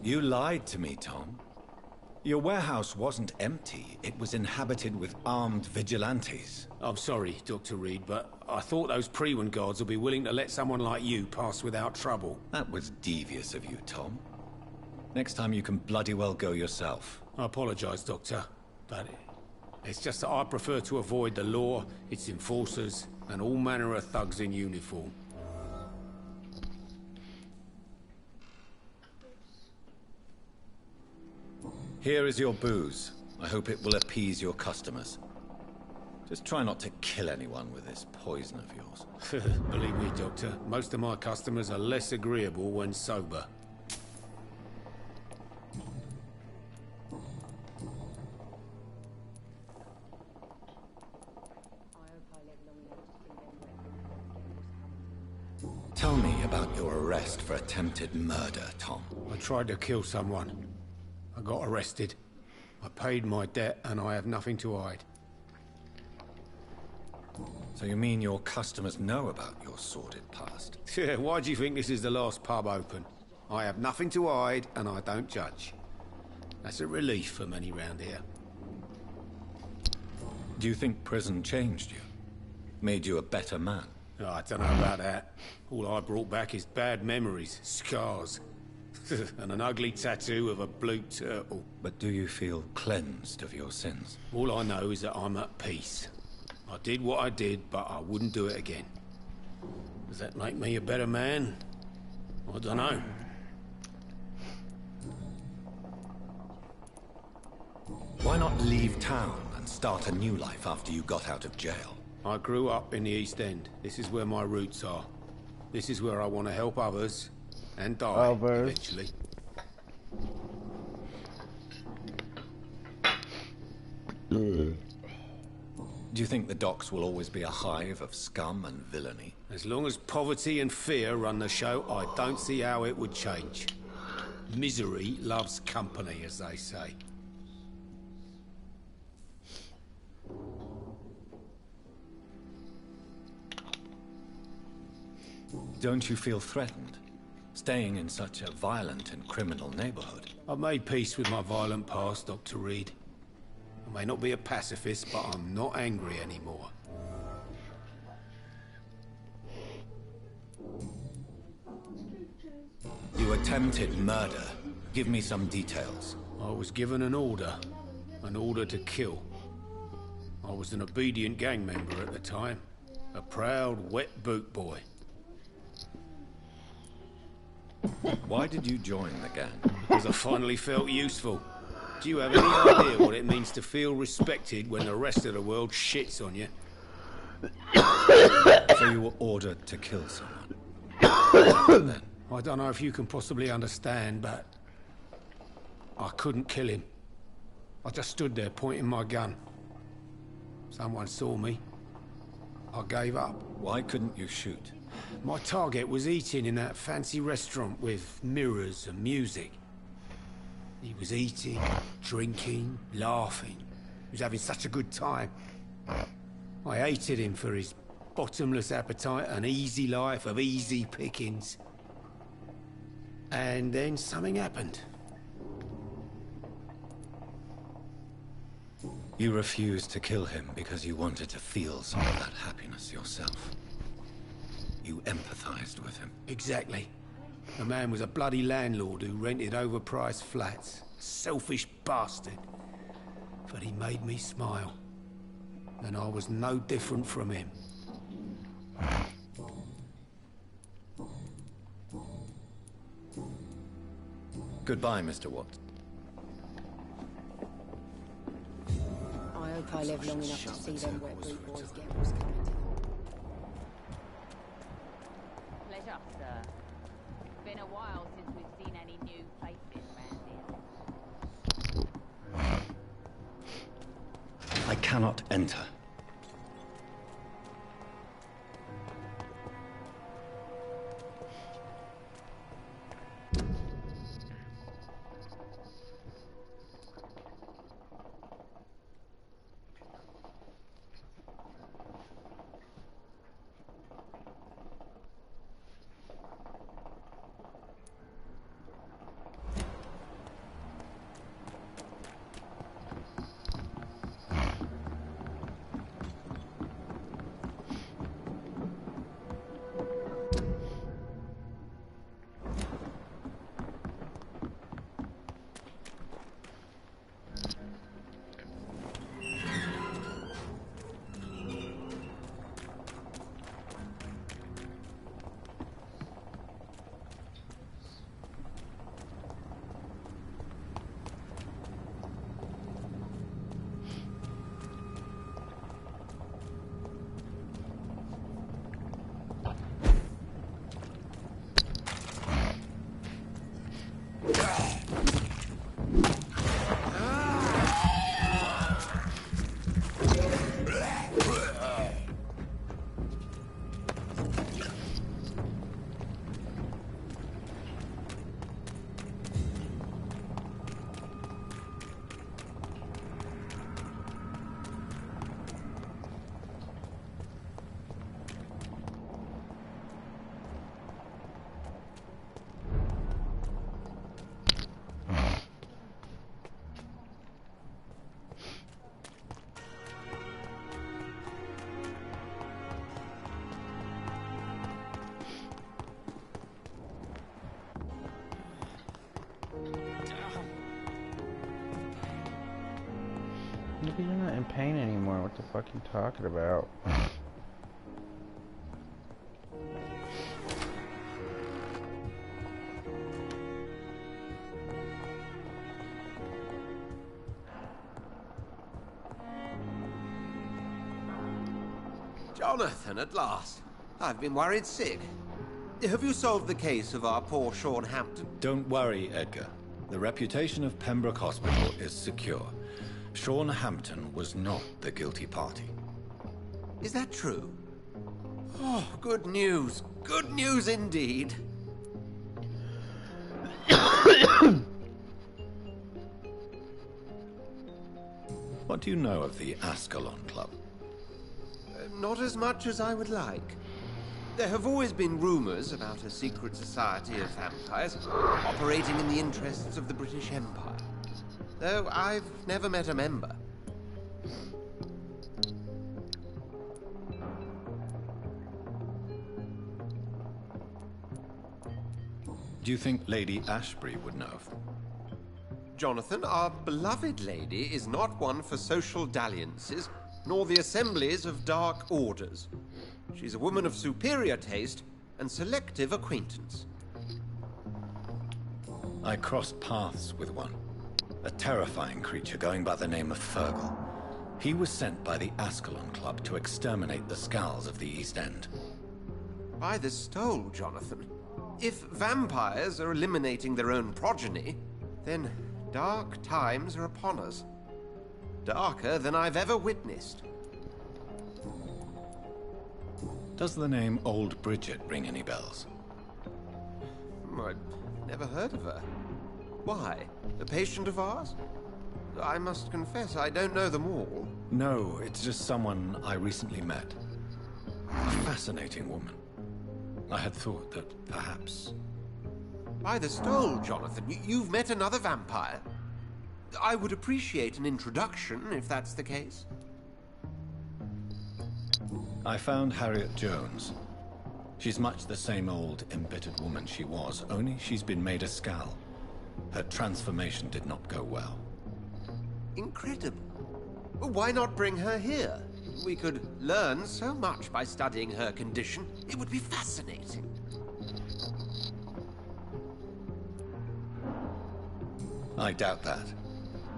You lied to me, Tom. Your warehouse wasn't empty. It was inhabited with armed vigilantes.
I'm sorry, Dr. Reed, but I thought those Prewen guards would be willing to let someone like you pass without trouble.
That was devious of you, Tom. Next time you can bloody well go yourself.
I apologize, Doctor, but it's just that I prefer to avoid the law, its enforcers, and all manner of thugs in uniform.
Here is your booze. I hope it will appease your customers. Just try not to kill anyone with this poison of yours.
Believe me, Doctor, most of my customers are less agreeable when sober.
Tell me about your arrest for attempted murder, Tom.
I tried to kill someone. I got arrested. I paid my debt and I have nothing to hide.
So you mean your customers know about your sordid past?
Yeah, why do you think this is the last pub open? I have nothing to hide and I don't judge. That's a relief for many round here.
Do you think prison changed you? Made you a better man?
Oh, I don't know about that. All I brought back is bad memories, scars, and an ugly tattoo of a blue turtle.
But do you feel cleansed of your sins?
All I know is that I'm at peace. I did what I did, but I wouldn't do it again. Does that make me a better man? I don't know.
Why not leave town and start a new life after you got out of jail?
I grew up in the East End. This is where my roots are. This is where I want to help others and die eventually.
Do you think the docks will always be a hive of scum and villainy?
As long as poverty and fear run the show, I don't see how it would change. Misery loves company, as they say.
Don't you feel threatened, staying in such a violent and criminal neighborhood?
I've made peace with my violent past, Dr. Reed. I may not be a pacifist, but I'm not angry anymore.
You attempted murder. Give me some details.
I was given an order to kill. I was an obedient gang member at the time, a proud, wet boot boy.
Why did you join the gang?
Because I finally felt useful. Do you have any idea what it means to feel respected when the rest of the world shits on you?
So you were ordered to kill someone? Then?
I don't know if you can possibly understand, but I couldn't kill him. I just stood there pointing my gun. Someone saw me. I gave up.
Why couldn't you shoot?
My target was eating in that fancy restaurant with mirrors and music. He was eating, drinking, laughing. He was having such a good time. I hated him for his bottomless appetite and easy life of easy pickings. And then something happened.
You refused to kill him because you wanted to feel some of that happiness yourself. You empathized with him.
Exactly. The man was a bloody landlord who rented overpriced flats. A selfish bastard. But he made me smile. And I was no different from him.
Goodbye, Mr. Watts.
I hope I live long enough to see them wet boot boys get what's coming to them.
Pleasure, sir. Been a while since we've seen any new faces around here.
I cannot enter.
Maybe you're not in pain anymore. What the fuck are you talking about?
Jonathan, at last. I've been worried sick. Have you solved the case of our poor Sean Hampton?
Don't worry, Edgar. The reputation of Pembroke Hospital is secure. Sean Hampton was not the guilty party.
Is that true? Oh, good news. Good news indeed.
What do you know of the Ascalon Club?
Not as much as I would like. There have always been rumors about a secret society of vampires operating in the interests of the British Empire, though I've never met a member.
Do you think Lady Ashbury would know of them?
Jonathan, our beloved lady is not one for social dalliances, nor the assemblies of dark orders. She's a woman of superior taste and selective acquaintance.
I crossed paths with one. A terrifying creature going by the name of Fergal. He was sent by the Ascalon Club to exterminate the Skulls of the East End.
By the stole, Jonathan. If vampires are eliminating their own progeny, then dark times are upon us. Darker than I've ever witnessed.
Does the name Old Bridget ring any bells?
I've never heard of her. Why? A patient of ours? I must confess, I don't know them all.
No, it's just someone I recently met. A fascinating woman. I had thought that perhaps...
By the stole, Jonathan, you've met another vampire. I would appreciate an introduction, if that's the case.
I found Harriet Jones. She's much the same old, embittered woman she was, only she's been made a Skull. Her transformation did not go well.
Incredible. Why not bring her here? We could learn so much by studying her condition. It would be fascinating.
I doubt that.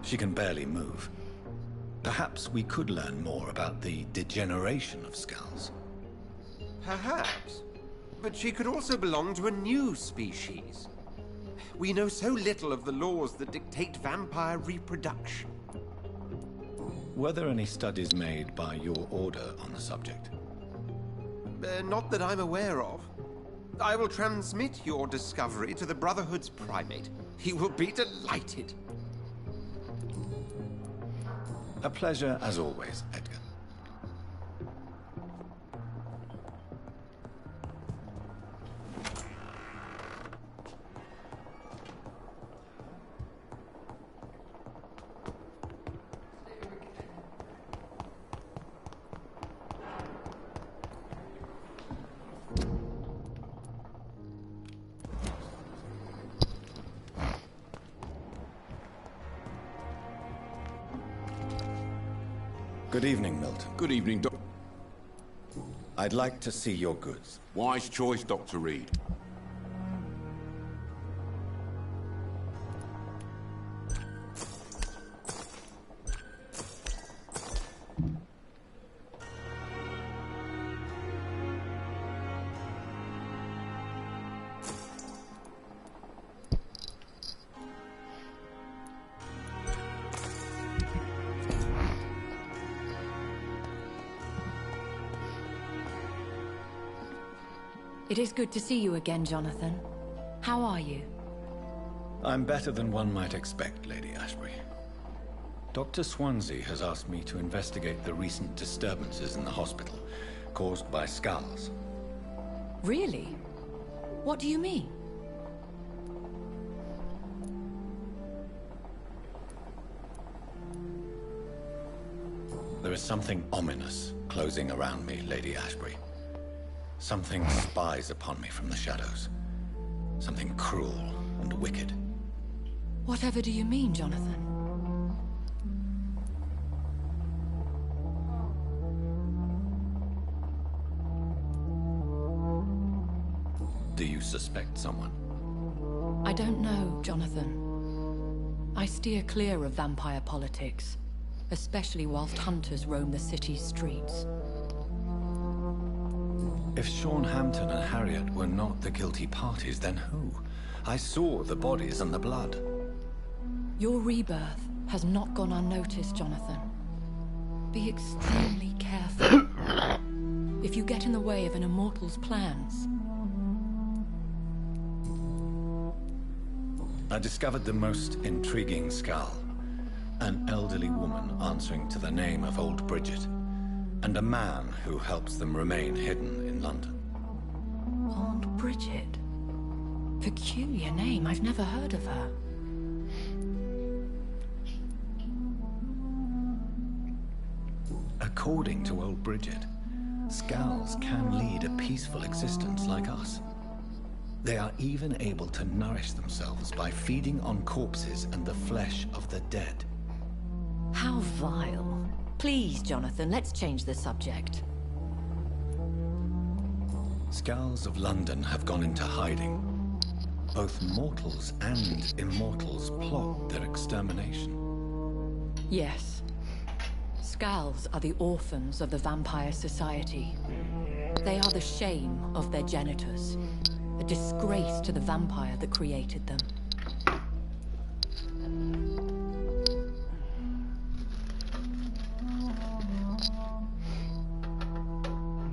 She can barely move. Perhaps we could learn more about the degeneration of Skulls.
Perhaps. But she could also belong to a new species. We know so little of the laws that dictate vampire reproduction.
Were there any studies made by your order on the subject?
Not that I'm aware of. I will transmit your discovery to the Brotherhood's primate. He will be delighted.
A pleasure as always, Edgar. Good evening, Milton.
Good evening, Doc.
I'd like to see your goods.
Wise choice, Dr. Reed.
It is good to see you again, Jonathan. How are you?
I'm better than one might expect, Lady Ashbury. Dr. Swansea has asked me to investigate the recent disturbances in the hospital caused by Skulls.
Really? What do you mean?
There is something ominous closing around me, Lady Ashbury. Something spies upon me from the shadows. Something cruel and wicked.
Whatever do you mean, Jonathan?
Do you suspect someone?
I don't know, Jonathan. I steer clear of vampire politics, especially whilst hunters roam the city's streets.
If Sean Hampton and Harriet were not the guilty parties, then who? I saw the bodies and the blood.
Your rebirth has not gone unnoticed, Jonathan. Be extremely careful. If you get in the way of an immortal's plans...
I discovered the most intriguing skull. An elderly woman answering to the name of Old Bridget, and a man who helps them remain hidden in London.
Old Bridget? Peculiar name, I've never heard of her.
According to Old Bridget, Skulls can lead a peaceful existence like us. They are even able to nourish themselves by feeding on corpses and the flesh of the dead.
How vile. Please, Jonathan, let's change the subject.
Skulls of London have gone into hiding. Both mortals and immortals plot their extermination.
Yes. Skulls are the orphans of the Vampire Society. They are the shame of their genitors. A disgrace to the vampire that created them.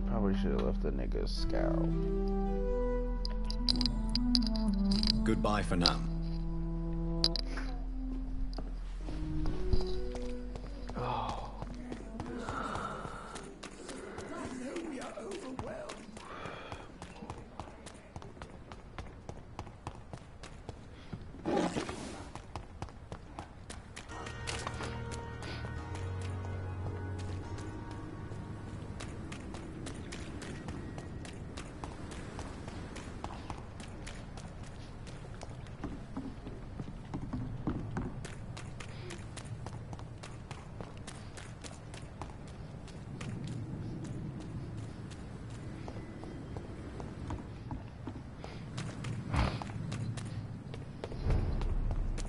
Probably should have left the nigga scowl.
Goodbye for now.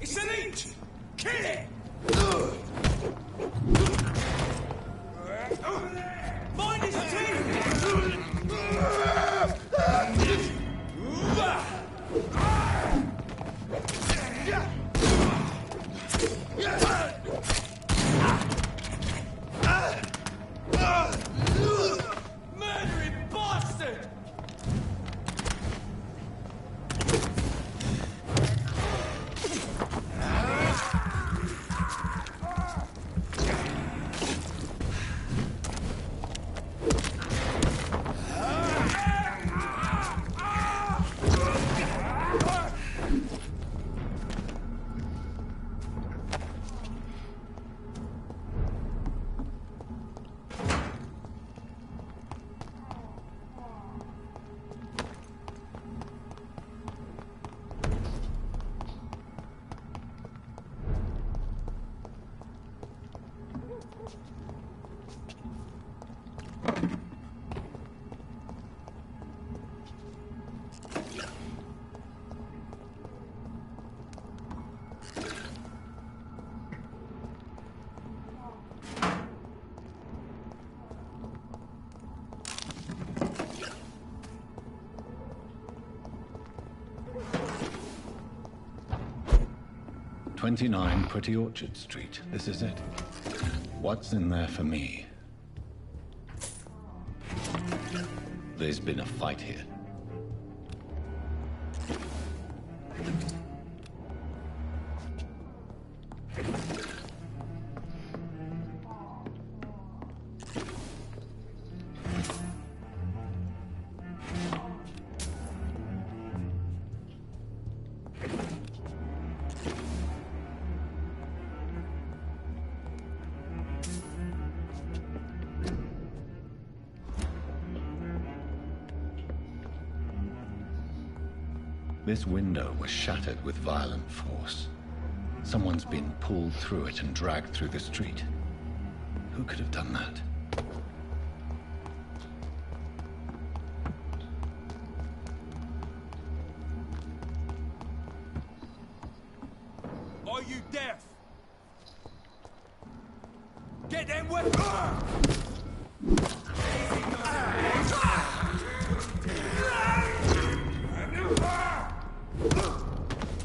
It's an inch! Kill it! Mind his teeth! Murdering bastard!
"29 Pretty Orchard Street. This is it. What's in there for me?" There's been a fight here. This window was shattered with violent force. Someone's been pulled through it and dragged through the street. Who could have done that?
Get them weapons!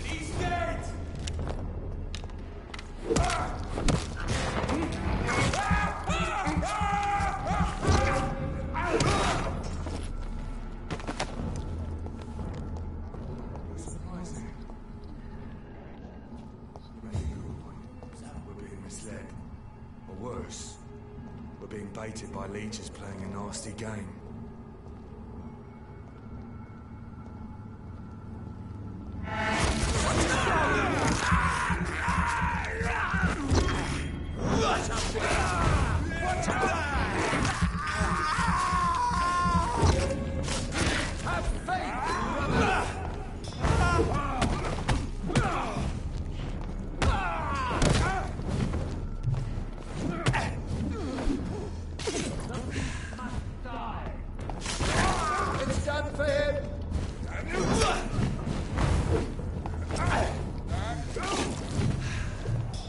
He's dead!
Surprising. We're being misled. Or worse, we're being baited by leeches playing a nasty game.
It's done for him!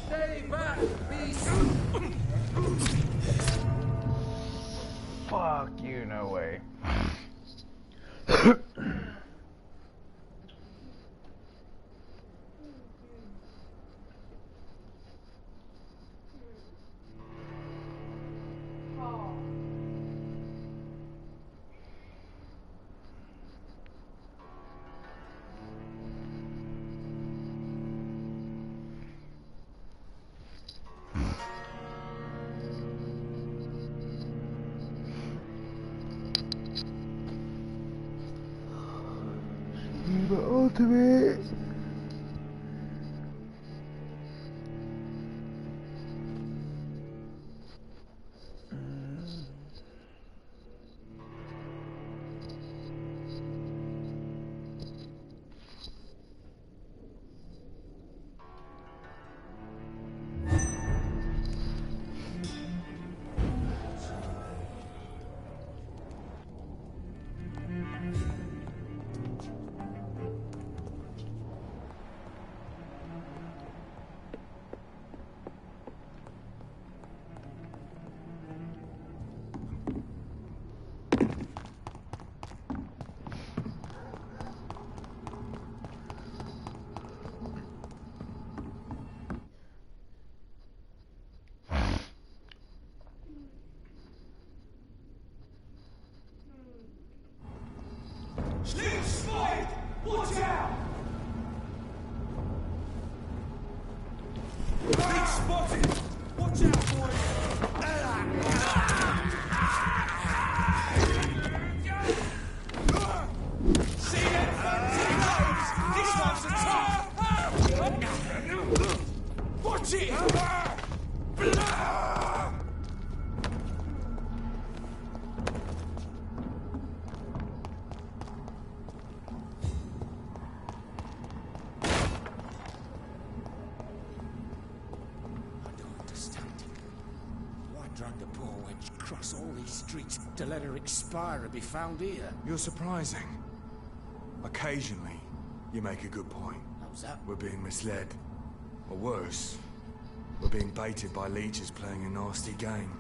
Stay back, beast!
Fuck you, no way. The ultimate.
Sling spotted! Watch out! Sling spotted! Watch out, boys! See them fancy nose? This one's a top! Watch it!
Drag the poor wench across all these streets to let her expire and be found here.
You're surprising. Occasionally, you make a good point.
How's that?
We're being misled. Or worse, we're being baited by leeches playing a nasty game.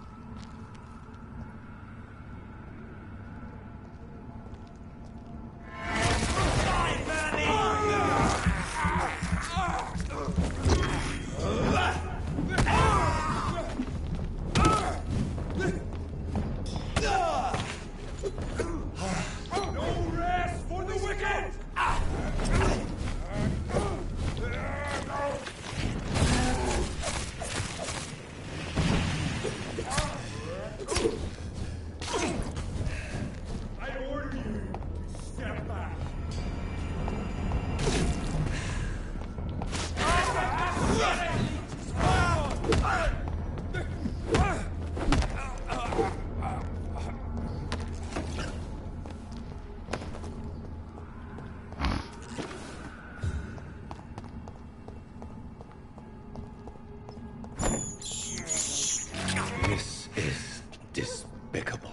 This is despicable.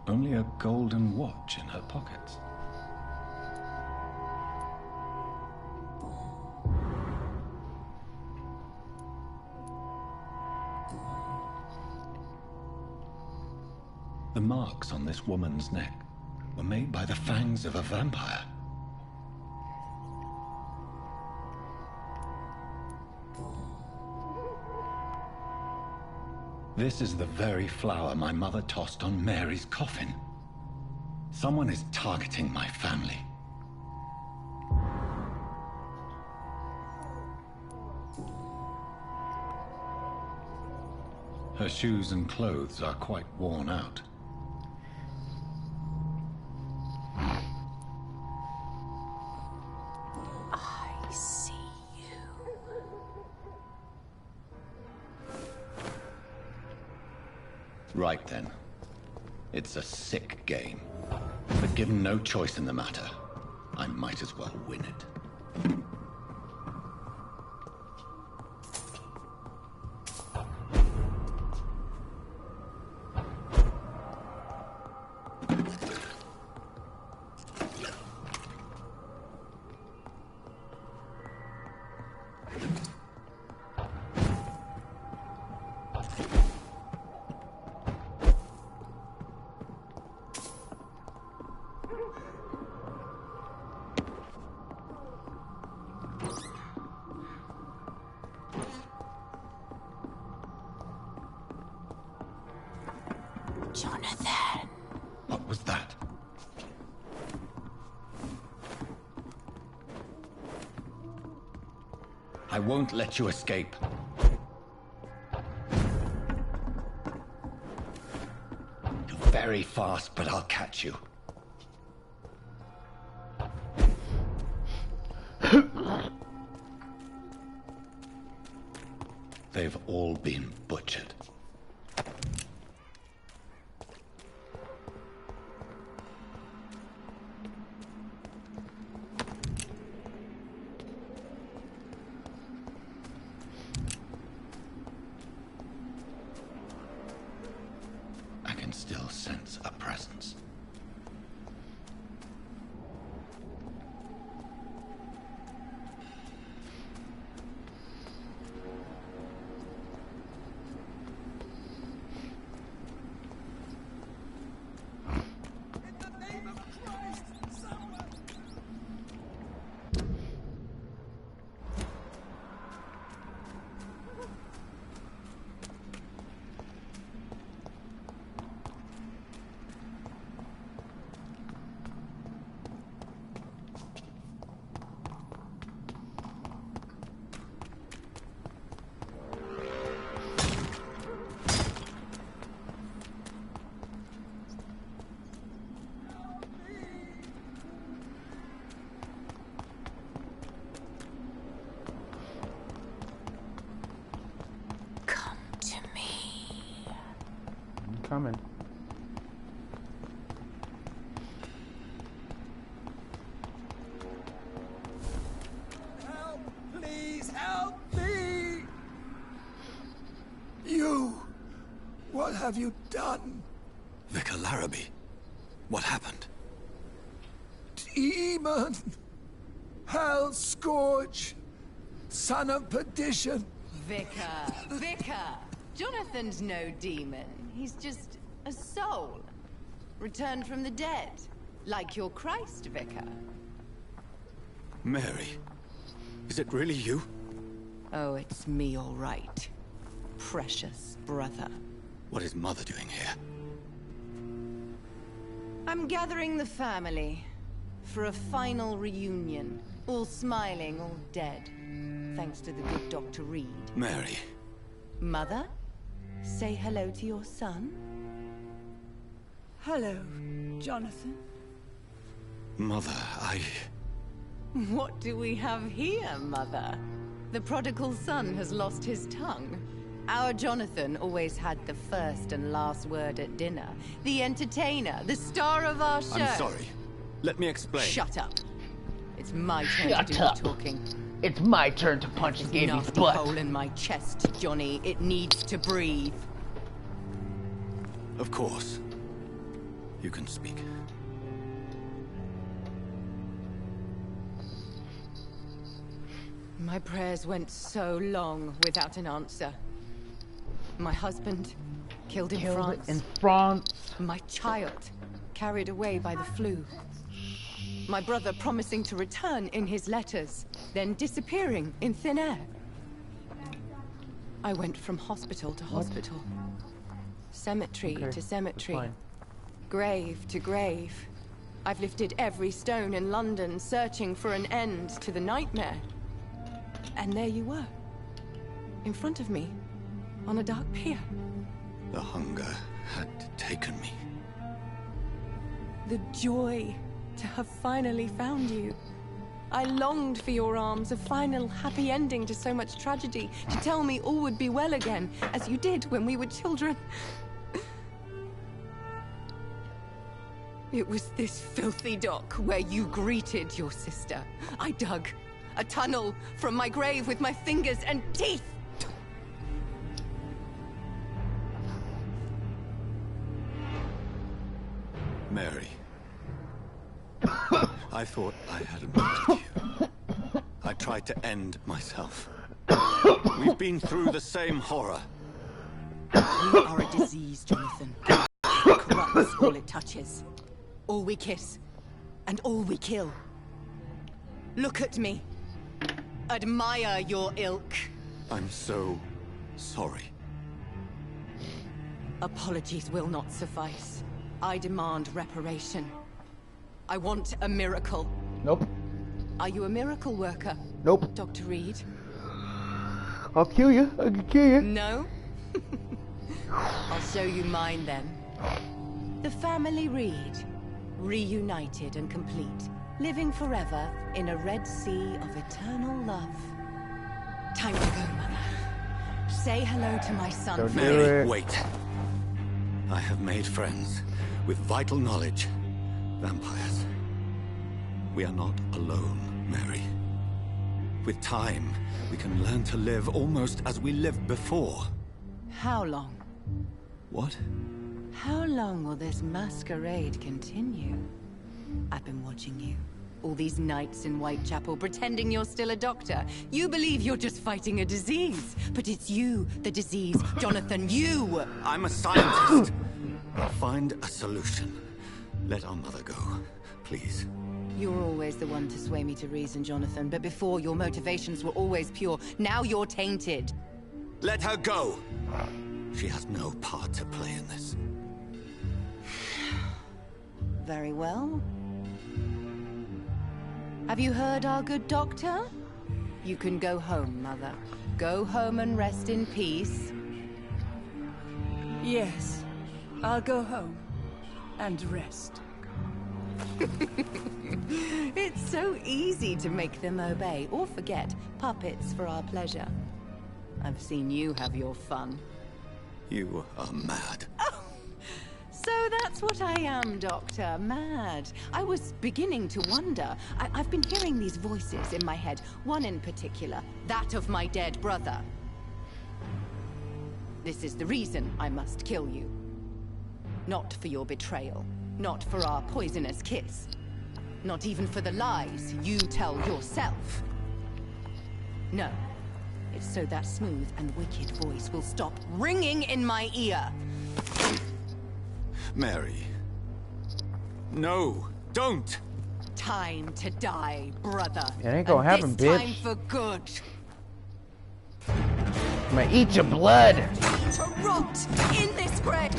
Only a a golden watch in her pockets. The marks on this woman's neck were made by the fangs of a vampire. This is the very flower my mother tossed on Mary's coffin. Someone is targeting my family. Her shoes and clothes are quite worn out.
I see you.
Right then. It's a sick game. But given no choice in the matter, I might as well win it.
Jonathan.
What was that? I won't let you escape. You're very fast, but I'll catch you. They've all been butchered. I can still sense a presence.
Coming.
Help! Please help me! You! What have you done?
Vicar Larrabee, what happened?
Demon! Hell scourge! Son of perdition!
Vicar! Jonathan's no demon. He's just a soul. Returned from the dead. Like your Christ, Vicar.
Mary, is it really you?
Oh, it's me, all right. Precious brother.
What is Mother doing here?
I'm gathering the family for a final reunion. All smiling, all dead. Thanks to the good Dr. Reed.
Mary.
Mother? Say hello to your son.
Hello, Jonathan.
Mother,
What do we have here, Mother? The prodigal son has lost his tongue. Our Jonathan always had the first and last word at dinner. The entertainer, the star of our show.
I'm sorry. Let me explain.
Shut up. It's my turn to do the talking.
It's my turn to punch Gaby's butt.
Hole in my chest, Johnny. It needs to breathe.
Of course. You can speak.
My prayers went so long without an answer. My husband killed in France.
In France.
My child carried away by the flu. My brother promising to return in his letters, then disappearing in thin air. I went from hospital to hospital. Cemetery to cemetery. Grave to grave. I've lifted every stone in London, searching for an end to the nightmare. And there you were. In front of me. On a dark pier.
The hunger had taken me.
The joy to have finally found you. I longed for your arms, a final happy ending to so much tragedy, to tell me all would be well again, as you did when we were children. It was this filthy dock where you greeted your sister. I dug a tunnel from my grave with my fingers and teeth.
Mary. I thought I had murdered you. I tried to end myself. We've been through the same horror.
We are a disease, Jonathan. It corrupts all it touches. All we kiss, and all we kill. Look at me. Admire your ilk.
I'm so sorry.
Apologies will not suffice. I demand reparation. I want a miracle.
Nope.
Are you a miracle worker?
Nope.
Dr. Reed?
I'll kill you. I can kill you.
No? I'll show you mine then. The family Reed. Reunited and complete. Living forever in a red sea of eternal love. Time to go, Mother. Say hello to my son.
Don't
Mary, wait. I have made friends with vital knowledge. Vampires. We are not alone, Mary. With time, we can learn to live almost as we lived before.
How long?
What?
How long will this masquerade continue? I've been watching you. All these nights in Whitechapel, pretending you're still a doctor. You believe you're just fighting a disease. But it's you, the disease. Jonathan, you!
I'm a scientist. I'll find a solution. Let our mother go, please.
You're always the one to sway me to reason, Jonathan. But before, your motivations were always pure. Now you're tainted.
Let her go! She has no part to play in this.
Very well. Have you heard our good doctor? You can go home, Mother. Go home and rest in peace.
Yes, I'll go home and rest.
It's so easy to make them obey or forget. Puppets for our pleasure. I've seen you have your fun.
You are mad.
So that's what I am, Doctor. Mad. I was beginning to wonder. I've been hearing these voices in my head. One in particular. That of my dead brother. This is the reason I must kill you. Not for your betrayal. Not for our poisonous kiss. Not even for the lies you tell yourself. No. It's so that smooth and wicked voice will stop ringing in my ear.
Mary. No, don't!
Time to die, brother.
It ain't gonna happen,
this
bitch.
time for good.
I'm gonna eat your blood.
To rot in this grave.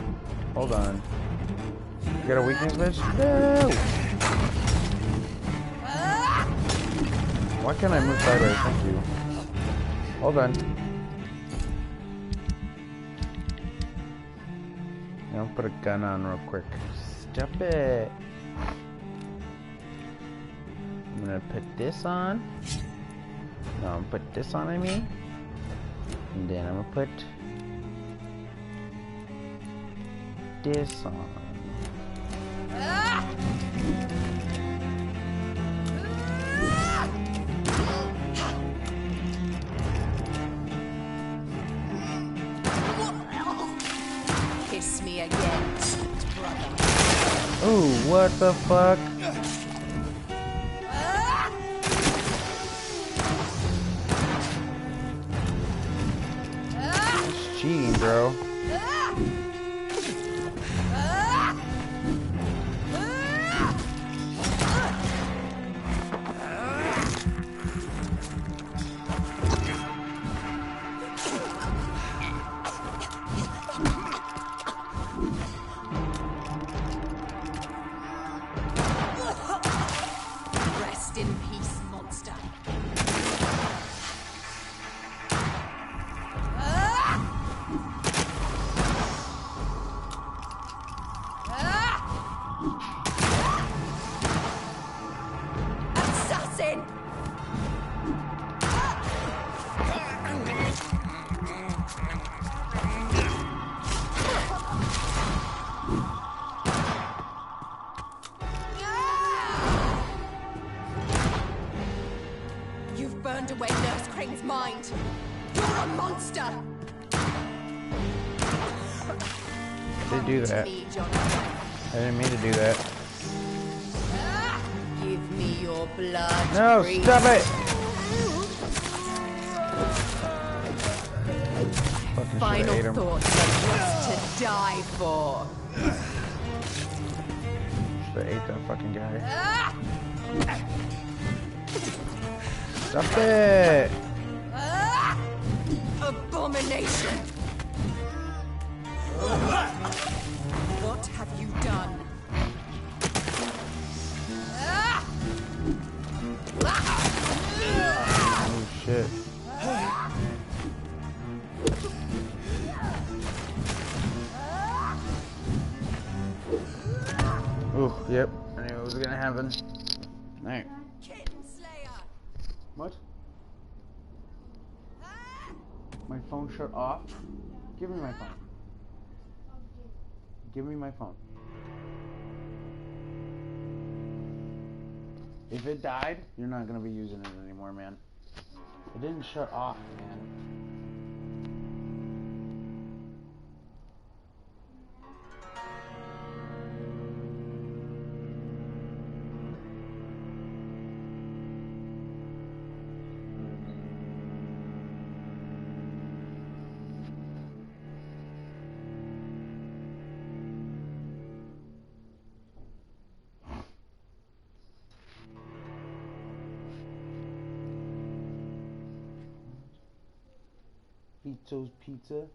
Hold on. You got a weakness, bitch? No! Why can't I move sideways? Thank you. Hold on. I'll put a gun on real quick. Stop it. I'm gonna put this on. No, I'm gonna put this on, I mean. And then I'm gonna put this on.
Kiss me again, brother.
What the fuck? It's cheating, bro.
Rest in peace, monster. Assassin! You've burned away Nurse Crane's mind. You're a monster.
I did do that.
Me, Jonathan.
I didn't mean to do that.
Give me your blood.
No,
priest.
stop it! Fucking should've ate
Final
him.
thoughts are just to die for.
Should've ate that fucking guy. Stop it!
Abomination! What have you done?
Oh shit. Ooh, yep. I knew it was gonna happen. Alright. What? My phone shut off? Give me my phone. Give me my phone. If it died, you're not gonna be using it anymore, man. It didn't shut off, man. Vito's Pizza.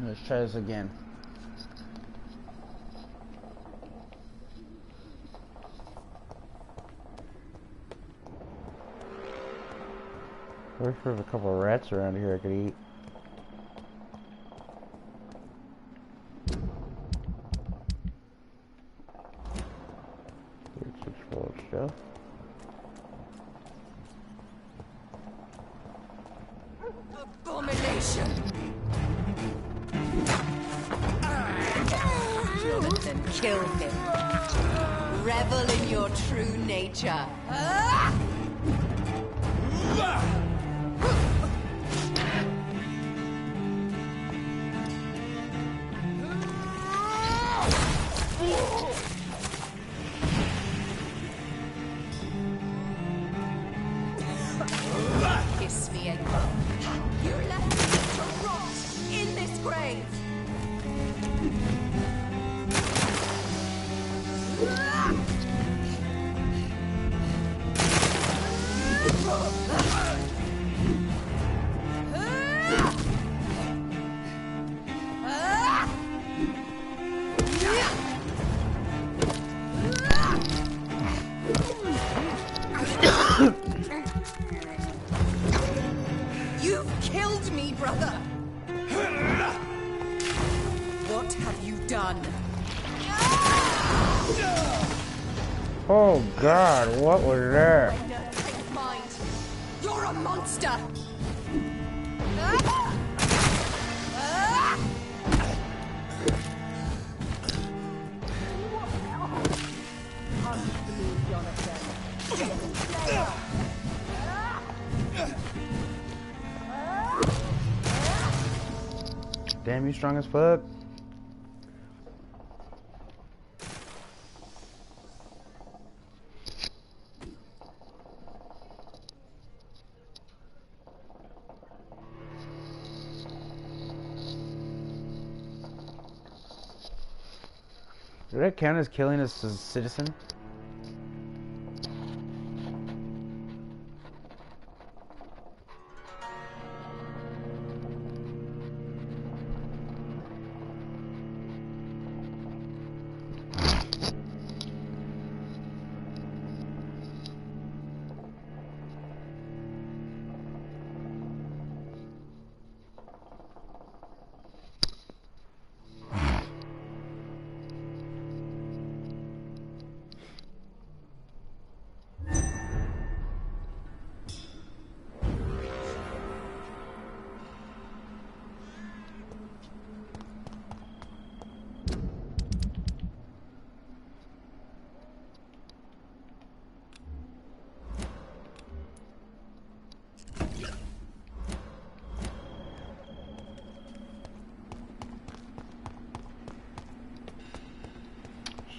Let's try this again. I wish there was a couple of rats around here I could eat. It's full of stuff.
Abomination! Jonathan, kill him. Revel in your true nature. Kiss me again. You left me to rot in this grave. me, brother! What have you done?
Oh God, what was that?
You're a monster!
Damn, you strong as fuck. Did that count as killing a citizen?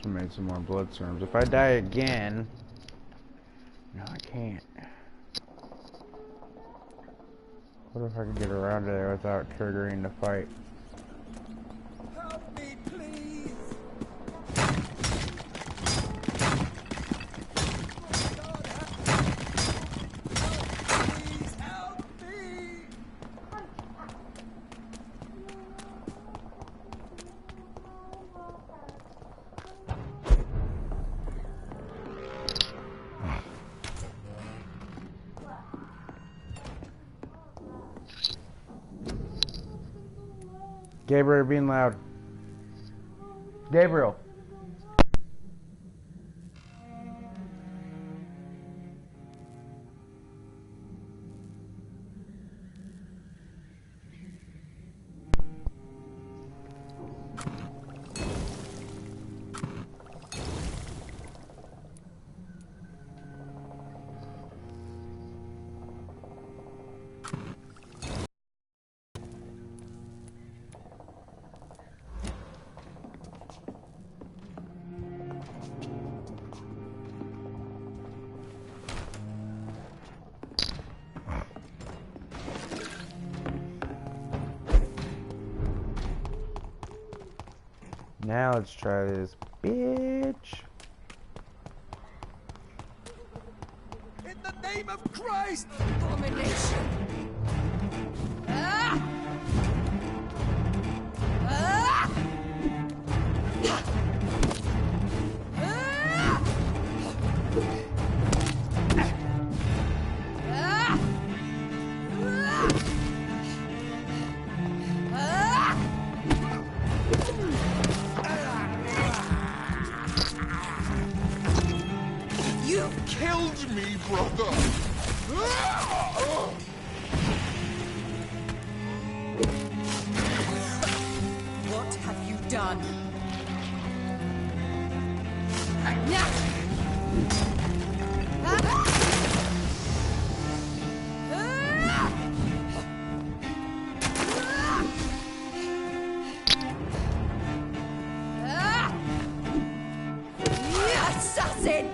Made some more blood serums. If I die again, no, I can't. What if I could get around there without triggering the fight?
Help me, please! Please help me!
Gabriel, you're being loud. Gabriel. Now let's try this, bitch.
In the name of Christ! Abomination! Ah! Ah!
You killed me, brother!
What have you done?
Assassin!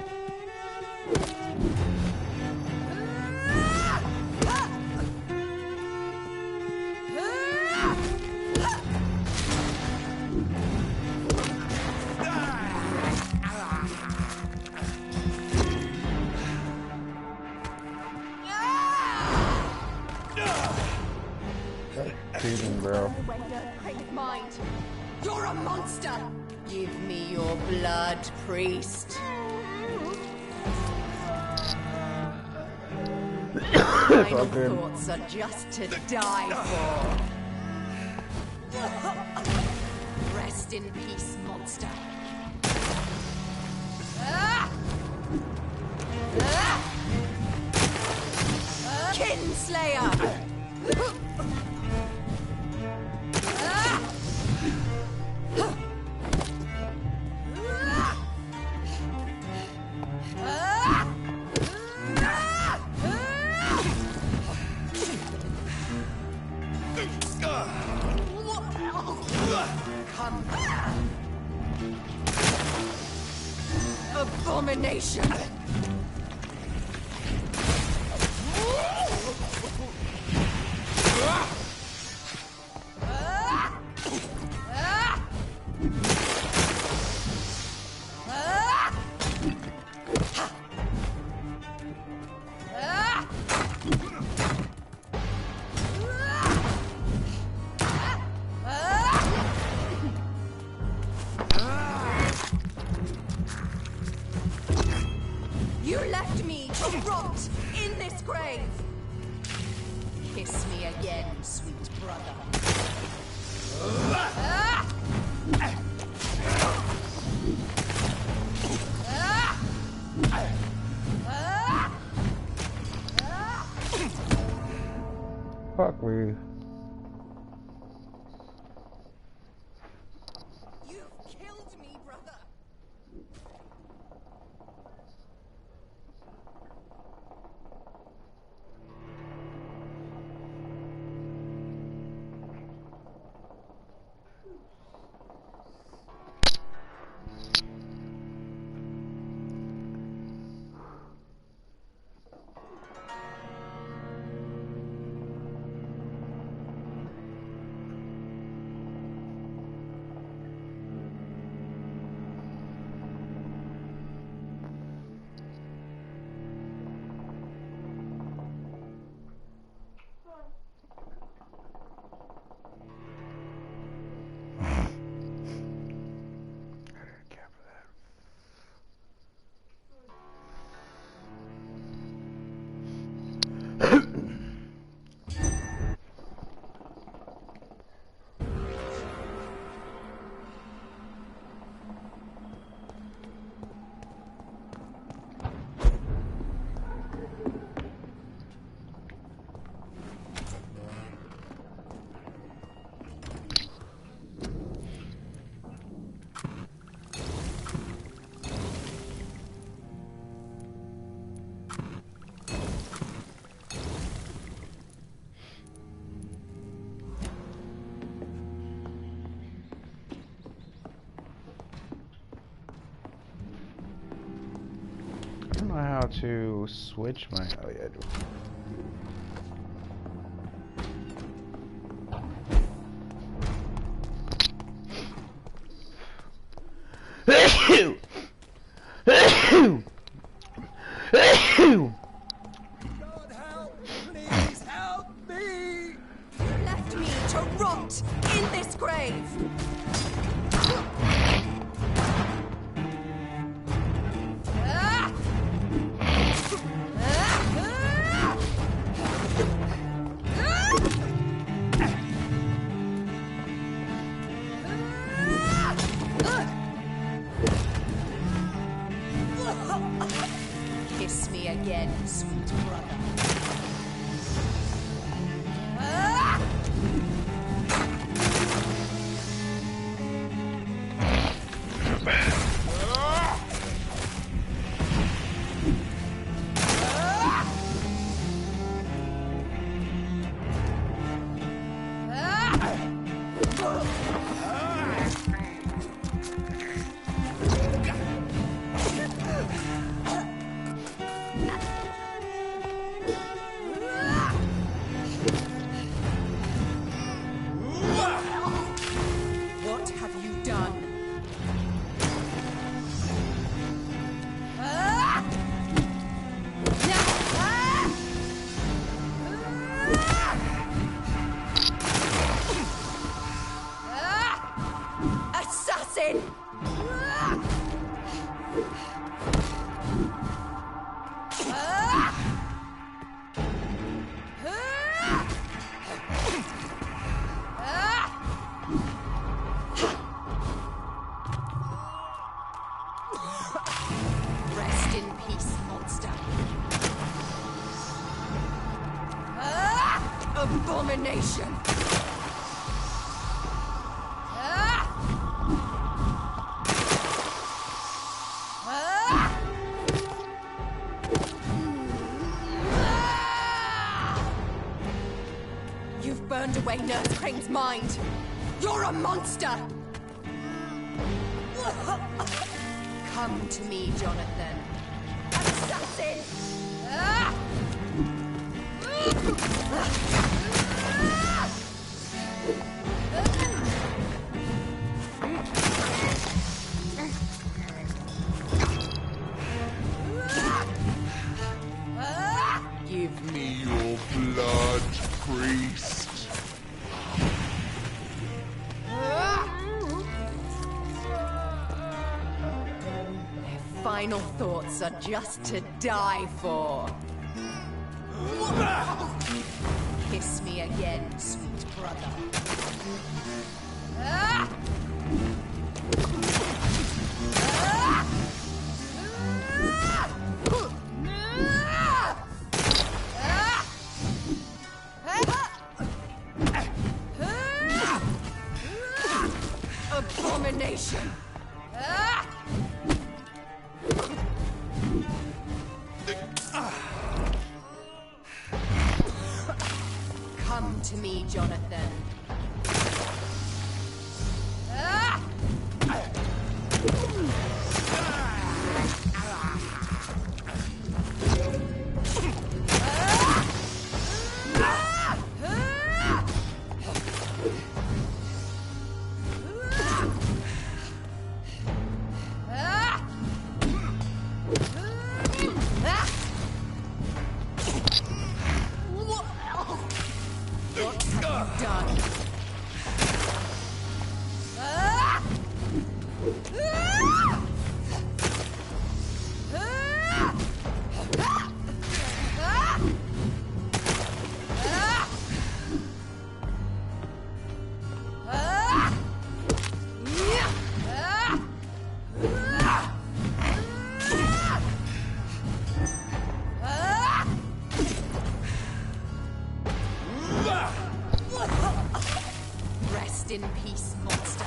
Cheating, bro.
Mind. You're a monster! Give me your blood, priest. final thoughts are just to die for. Rest in peace, monster. Kinslayer! Come. Abomination! You left me to rot in this grave. Kiss me again, sweet brother.
Fuck me.
You've killed me, brother.
I don't know how to switch my. Oh yeah, I do.
Please help me!
You left me to rot in this grave. Kiss me again, sweet brother. What have you done? Assassin!
Abomination! You've burned away Nurse Crane's mind. You're a monster! Come to me, Jonathan. Assassin!
Give me your blood, priest.
Their final thoughts are just to die for. Kiss me again, sweet brother. Abomination! Come to me, Jonathan. What have you done? Rest in peace, monster.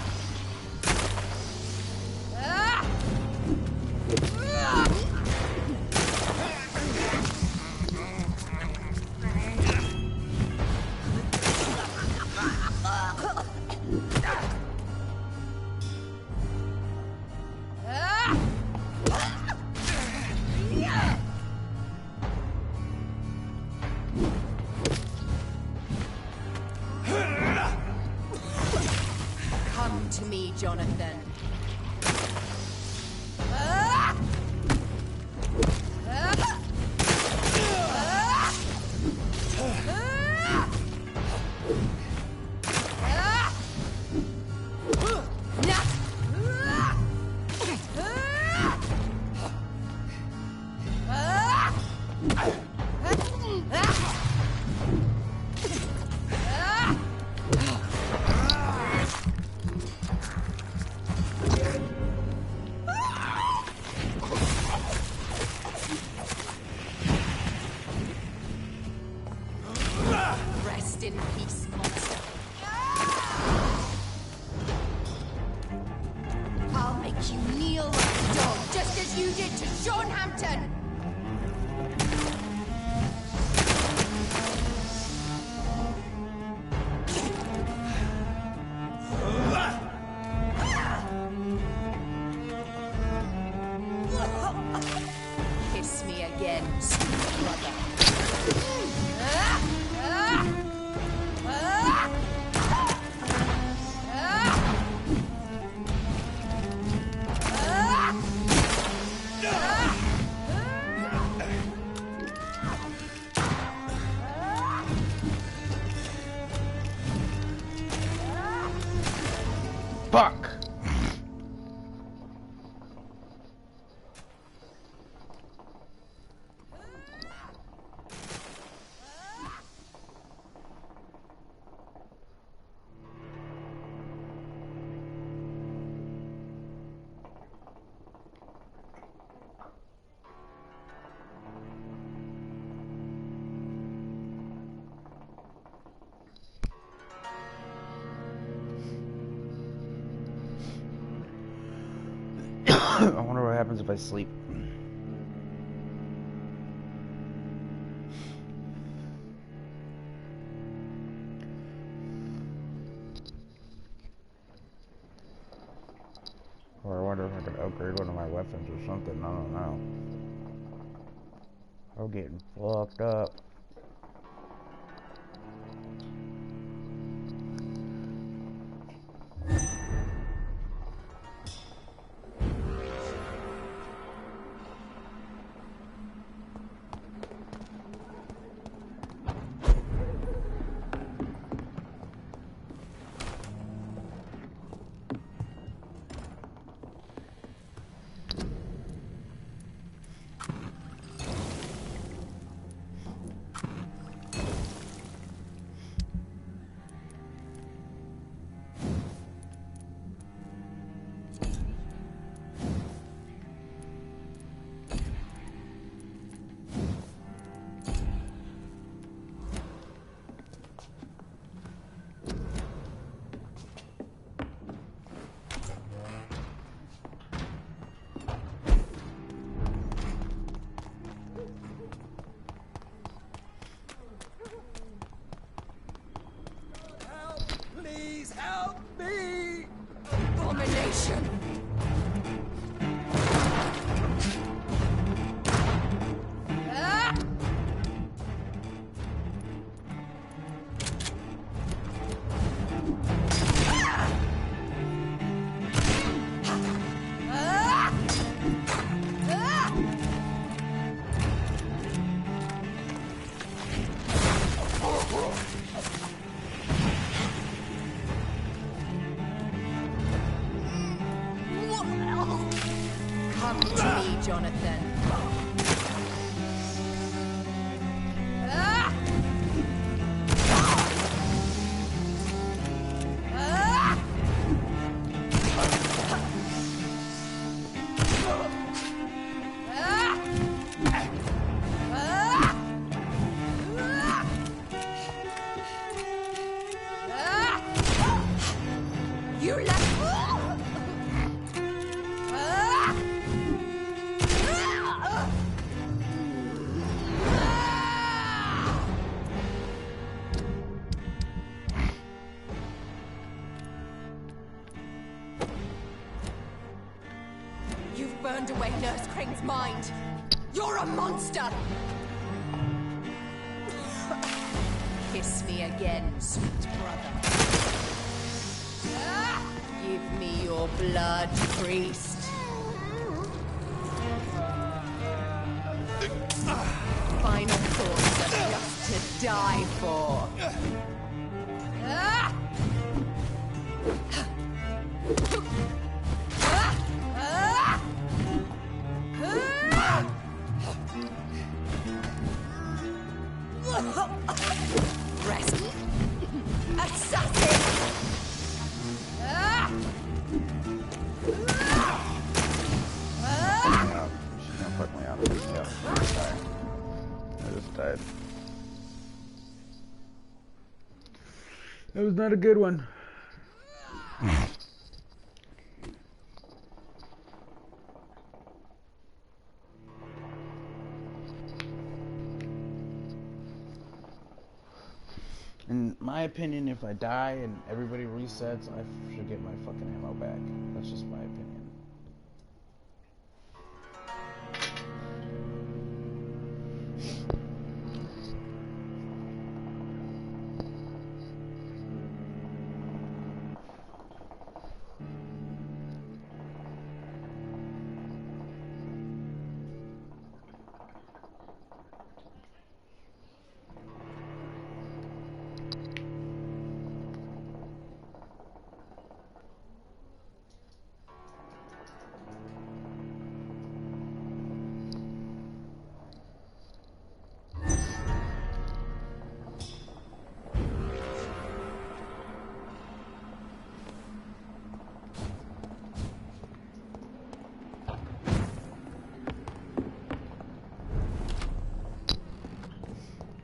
Come to me, Jonathan. Rest in peace, monster. I'll make you kneel like a dog, just as you did to Sean Hampton. Kiss me again, sweet brother.
happens if I sleep? Or I wonder if I could upgrade one of my weapons or something. I don't know. I'm getting fucked up.
Please help me!
Abomination!
Ah!
Come to me, Jonathan.
You left.
You've burned away Nurse Crane's mind. You're a monster! Kiss me again, sweet brother. Give me your blood, priest. Final thoughts are just to die for. Rest. Assassin!
Yeah, she's gonna fuck me up. Yeah, I just died. I just died. That was not a good one. In my opinion, if I die and everybody resets, I should get my fucking ammo back. That's just my opinion.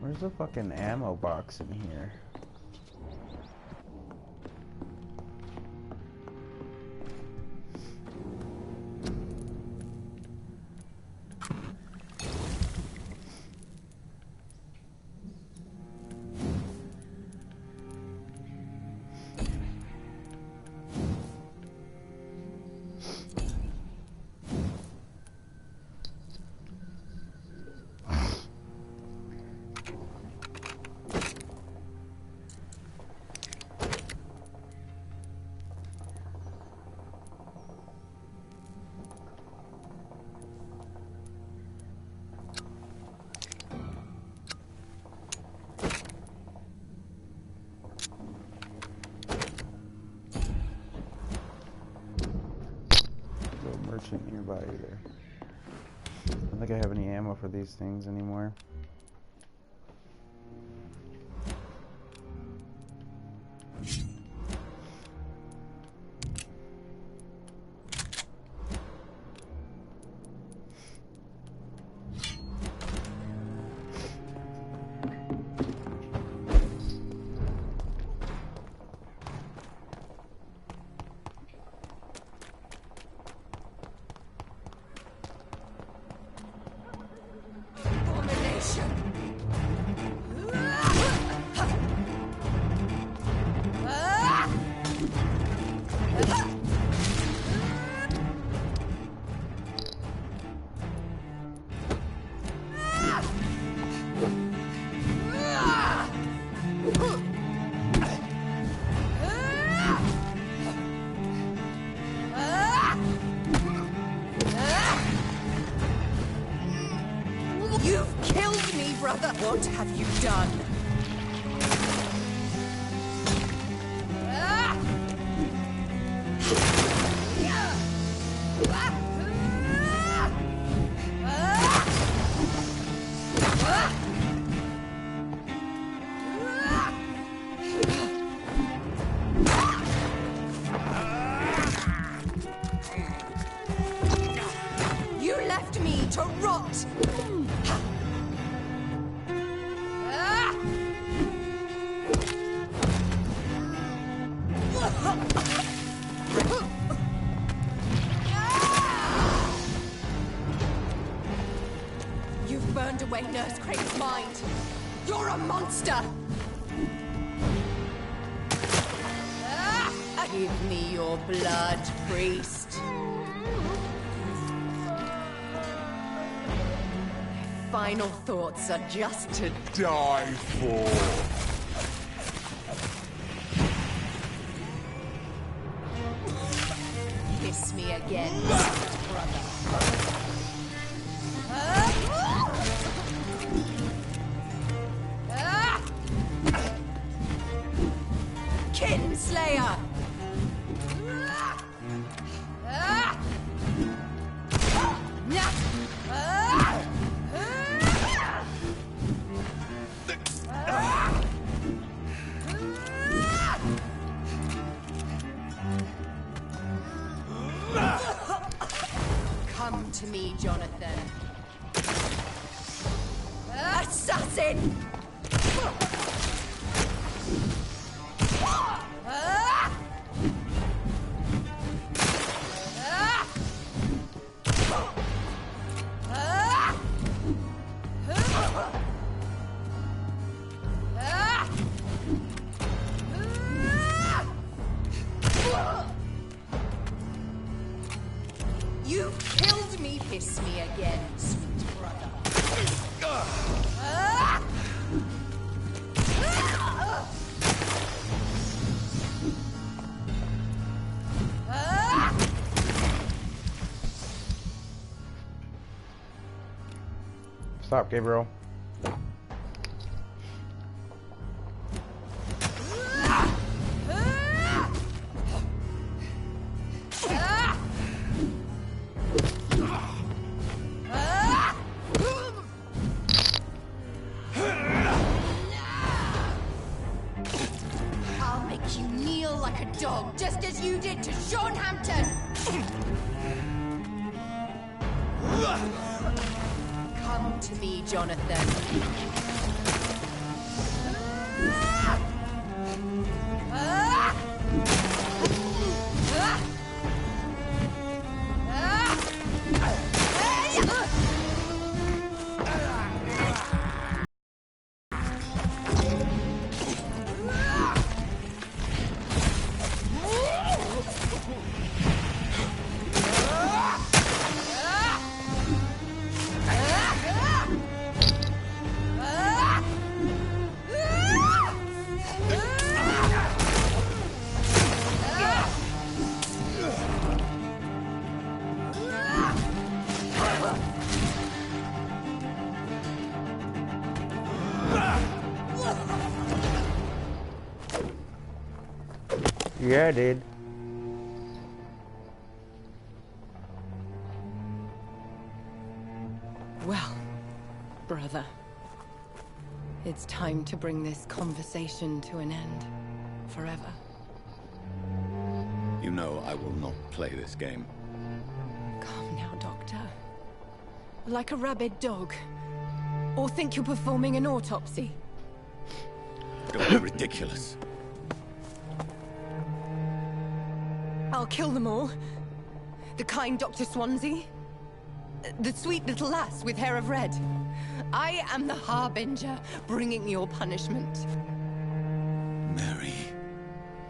Where's the fucking ammo box in here? merchant nearby either. I don't think I have any ammo for these things anymore.
You've killed me, brother! What have you done? You left me to rot! You've burned away Nurse Craig's mind. You're a monster! Give me your blood, priest. Final thoughts are just to
Die for.
kiss me again, brother. Kinslayer! Come to me, Jonathan. Assassin! You killed me, kiss me again, sweet brother.
Stop, Gabriel.
I'll make you kneel like a dog, just as you did to Sean Hampton! Come to me, Jonathan.
Yeah, I did.
Well, brother, it's time to bring this conversation to an end. Forever.
You know I will not play this game.
Calm now, Doctor. Like a rabid dog. Or think you're performing an autopsy.
Don't be ridiculous.
I'll kill them all. The kind Dr. Swansea. The sweet little lass with hair of red. I am the Harbinger, bringing your punishment.
Mary.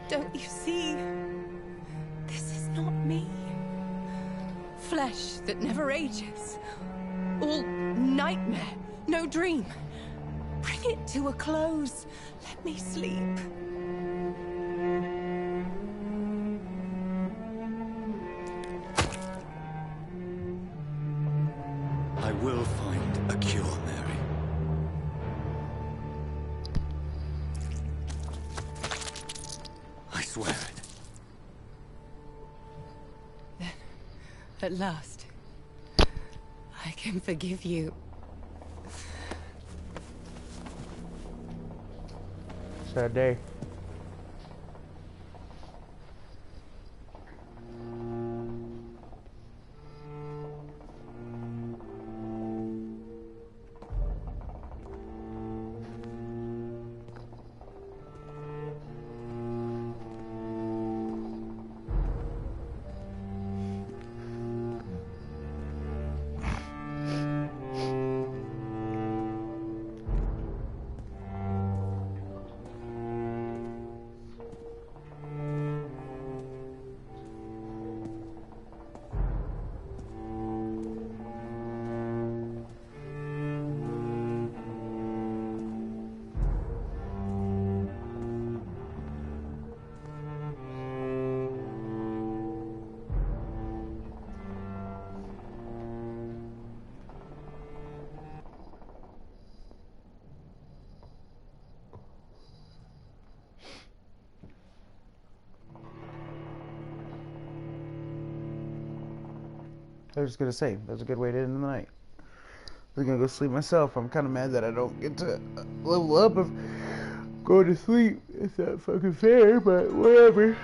Don't you see? This is not me. Flesh that never ages. All nightmare, no dream. Bring it to a close. Let me sleep.
I will find a cure, Mary. I swear it.
Then, at last, I can forgive you.
Sad day. I was just gonna say, that was a good way to end the night. I was gonna go sleep myself. I'm kind of mad that I don't get to level up of going to sleep. It's not fucking fair, but whatever.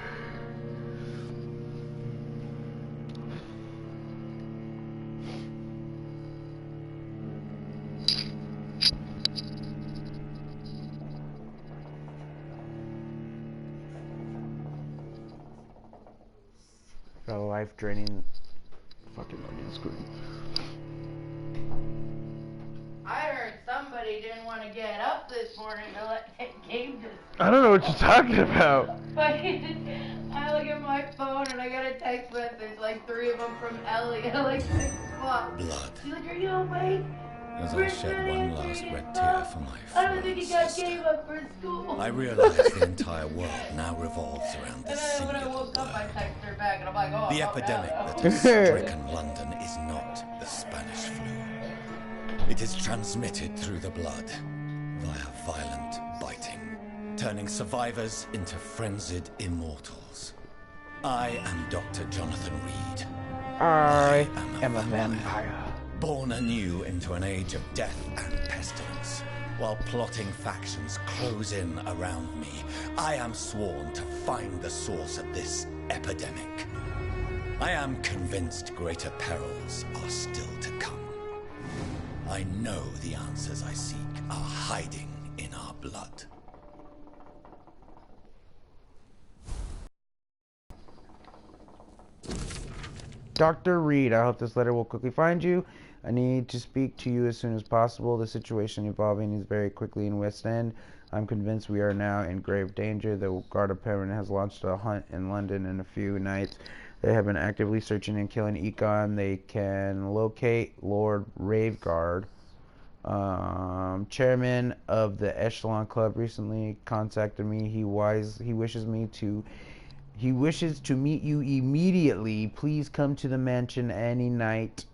Got a life-draining fucking loading screen.
I heard somebody didn't want to get up this morning to let that game just...
I don't know what you're talking about.
I look at my phone and I got a text message, like 3 of them from Ellie. I'm like, fuck.
Blood.
She's like, are you awake?
As I shed one last red tear for my
I don't think he got
sister,
gave up for school.
I realize the entire world now revolves around this
And then when I
singular
woke up, I
word.
texted her back and I'm like, oh,
The
I'm
epidemic
out.
that has stricken London is not the Spanish flu. It is transmitted through the blood via violent biting, turning survivors into frenzied immortals. I am Dr. Jonathan Reed.
I am a vampire.
Born anew into an age of death and pestilence, while plotting factions close in around me, I am sworn to find the source of this epidemic. I am convinced greater perils are still to come. I know the answers I seek are hiding in our blood.
Dr. Reed, I hope this letter will quickly find you. I need to speak to you as soon as possible. The situation evolving is very quickly in West End. I'm convinced we are now in grave danger. The Guard of Permanent has launched a hunt in London in a few nights. They have been actively searching and killing Econ. They can locate Lord Raveguard. Chairman of the Echelon Club recently contacted me. He wishes to meet you immediately. Please come to the mansion any night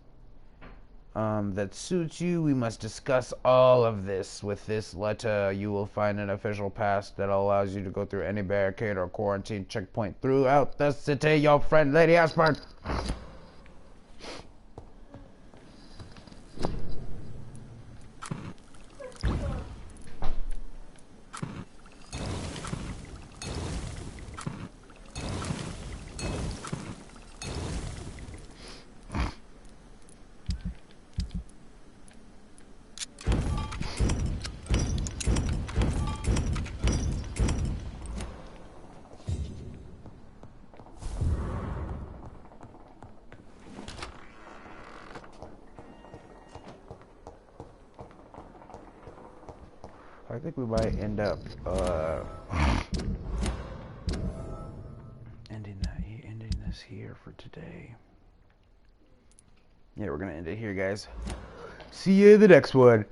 that suits you. We must discuss all of this. With this letter, you will find an official pass that allows you to go through any barricade or quarantine checkpoint throughout the city. Your friend, Lady Aspern. I think we might end up ending this here for today. Yeah, we're gonna end it here, guys. See you in the next one.